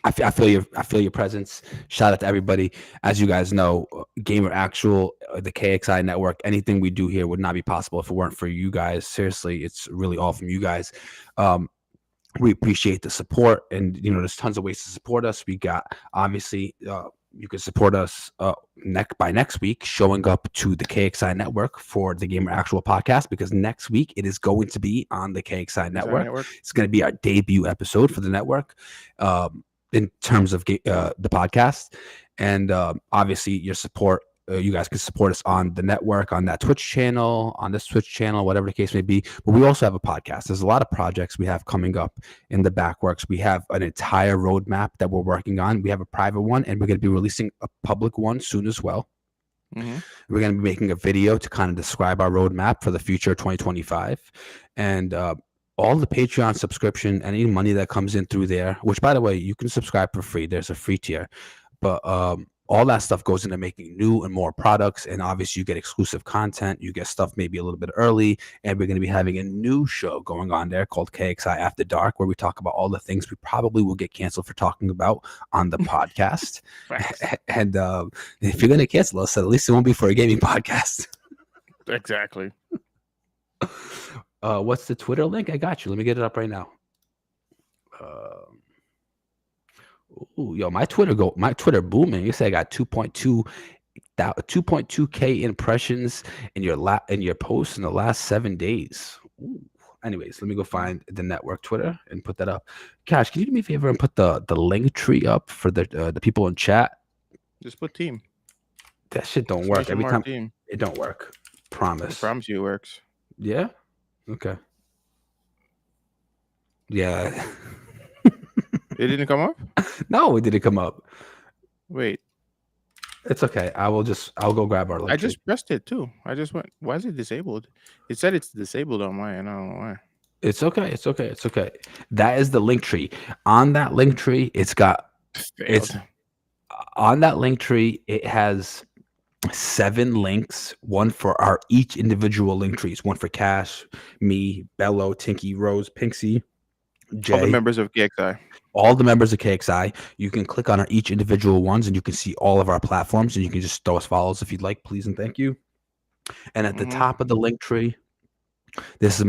I feel your presence. Shout out to everybody. As you guys know, Gamer Actual, the KXI network, anything we do here would not be possible if it weren't for you guys. Seriously, it's really all from you guys. We appreciate the support, and there's tons of ways to support us. We got obviously. You can support us next week, showing up to the KXI network for the Gamer Actual podcast, because next week it is going to be on the KXI network. It's going to be our debut episode for the network in terms of the podcast. And obviously your support, you guys can support us on the network, on that Twitch channel, on this Twitch channel, whatever the case may be. But we also have a podcast. There's a lot of projects we have coming up in the backworks. We have an entire roadmap that we're working on. We have a private one, and we're going to be releasing a public one soon as well.
Mm-hmm.
We're going to be making a video to kind of describe our roadmap for the future 2025. And all the Patreon subscription, any money that comes in through there, which, by the way, you can subscribe for free. There's a free tier. But all that stuff goes into making new and more products. And obviously, you get exclusive content. You get stuff maybe a little bit early. And we're going to be having a new show going on there called KXI After Dark, where we talk about all the things we probably will get canceled for talking about on the podcast. And if you're going to cancel us, at least it won't be for a gaming podcast.
Exactly.
What's the Twitter link? I got you. Let me get it up right now. Ooh, yo, my Twitter booming. You say I got 2.2K impressions in your post in the last 7 days. Ooh. Anyways, let me go find the network Twitter and put that up. Cash, can you do me a favor and put the link tree up for the people in chat?
Just put team.
That shit don't work every time.
Team.
It don't work. Promise.
I promise you it works.
Yeah. Okay. Yeah.
It didn't come up?
No, it didn't come up.
Wait.
It's okay. I'll go grab our link.
I just pressed it too. I just went, why is it disabled? It said it's disabled on my end. I don't know why.
It's okay. It's okay. It's okay. That is the link tree. On that link tree, it has 7 links, one for our each individual link trees, one for Cash, me, Bello, Tinky, Rose, Pinksy, Jay.
All the members of KXI.
All the members of KXI. You can click on each individual ones, and you can see all of our platforms, and you can just throw us follows if you'd like, please and thank you. And at the top of the link tree, this is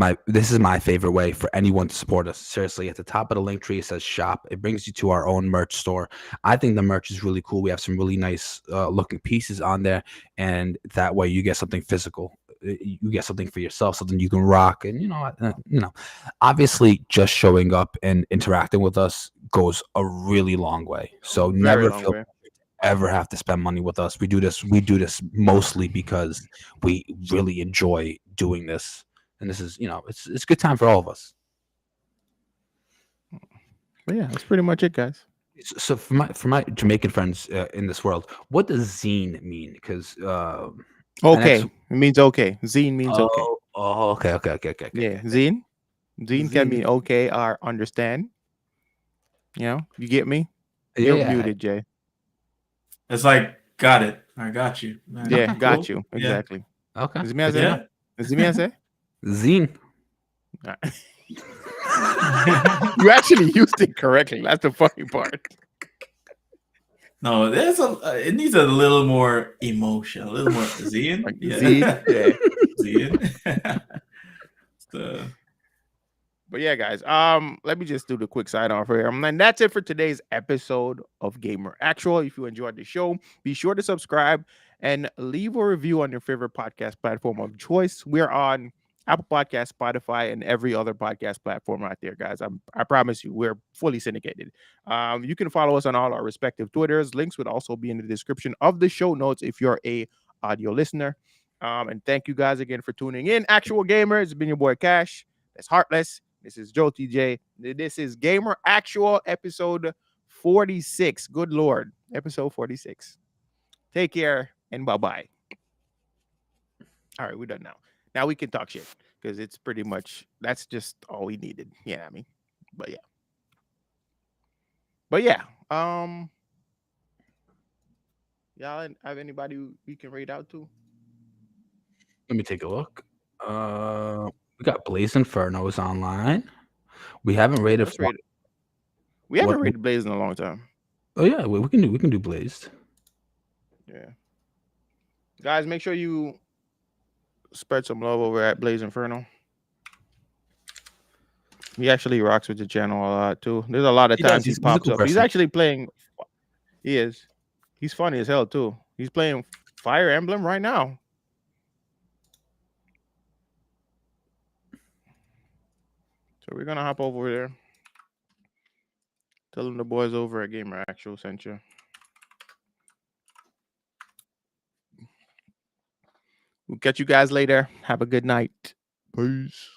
my favorite way for anyone to support us. Seriously, at the top of the link tree, it says shop. It brings you to our own merch store. I think the merch is really cool. We have some really nice looking pieces on there, and that way you get something physical. You get something for yourself, something you can rock. And obviously, just showing up and interacting with us goes a really long way. So never feel ever have to spend money with us. We do this mostly because we really enjoy doing this. And this is, it's a good time for all of us.
But yeah, that's pretty much it, guys.
So for my Jamaican friends in this world, what does zine mean? Because And that's
Okay. It means okay. Zine means okay.
okay, okay, okay, okay, okay,
Yeah.
okay.
Zine. Zine can
Z.
mean okay or understand. You get me?
Yeah,
You're
yeah.
muted, Jay.
It's like, got it. I got you.
Yeah,
Okay,
got
Cool.
you.
Yeah.
Exactly.
okay.
Is it me I
Good to
say?
know.
Yeah.
Is it me I say?
Zine.
Alright. You actually used it correctly. That's the funny part.
No, there's it needs a little more emotion, a little more Zian.
Like zine.
Yeah.
Yeah.
Zian. So,
But yeah, guys. Let me just do the quick sign off here. And that's it for today's episode of Gamer Actual. If you enjoyed the show, be sure to subscribe and leave a review on your favorite podcast platform of choice. We're on Apple Podcast, Spotify, and every other podcast platform out there, guys. I promise you, we're fully syndicated. You can follow us on all our respective Twitters. Links would also be in the description of the show notes if you're a audio listener. And thank you guys again for tuning in. Actual Gamer, it's been your boy Cash. That's Heartless. This is Joe TJ. This is Gamer Actual episode 46. Good Lord. Episode 46. Take care and bye-bye. All right, we're done now. Now we can talk shit because it's pretty much that's just all we needed. Yeah, I mean, but yeah. But yeah. Y'all have anybody we can rate out to?
Let me take a look. We got Blaze Inferno's online. We haven't rated.
Let's rate it. We
What?
haven't rated Blaze in a long time.
Oh yeah, we can do Blazed.
Yeah. Guys, make sure you spread some love over at Blaze Inferno. He actually rocks with the channel a lot too. There's a lot of
He does.
times he
He's a
pops
cool
up. He's
person.
actually playing. He is. He's funny as hell too. He's playing Fire Emblem right now. So we're gonna hop over there. Tell him the boys over at Gamer Actual sent you. We'll catch you guys later. Have a good night. Peace.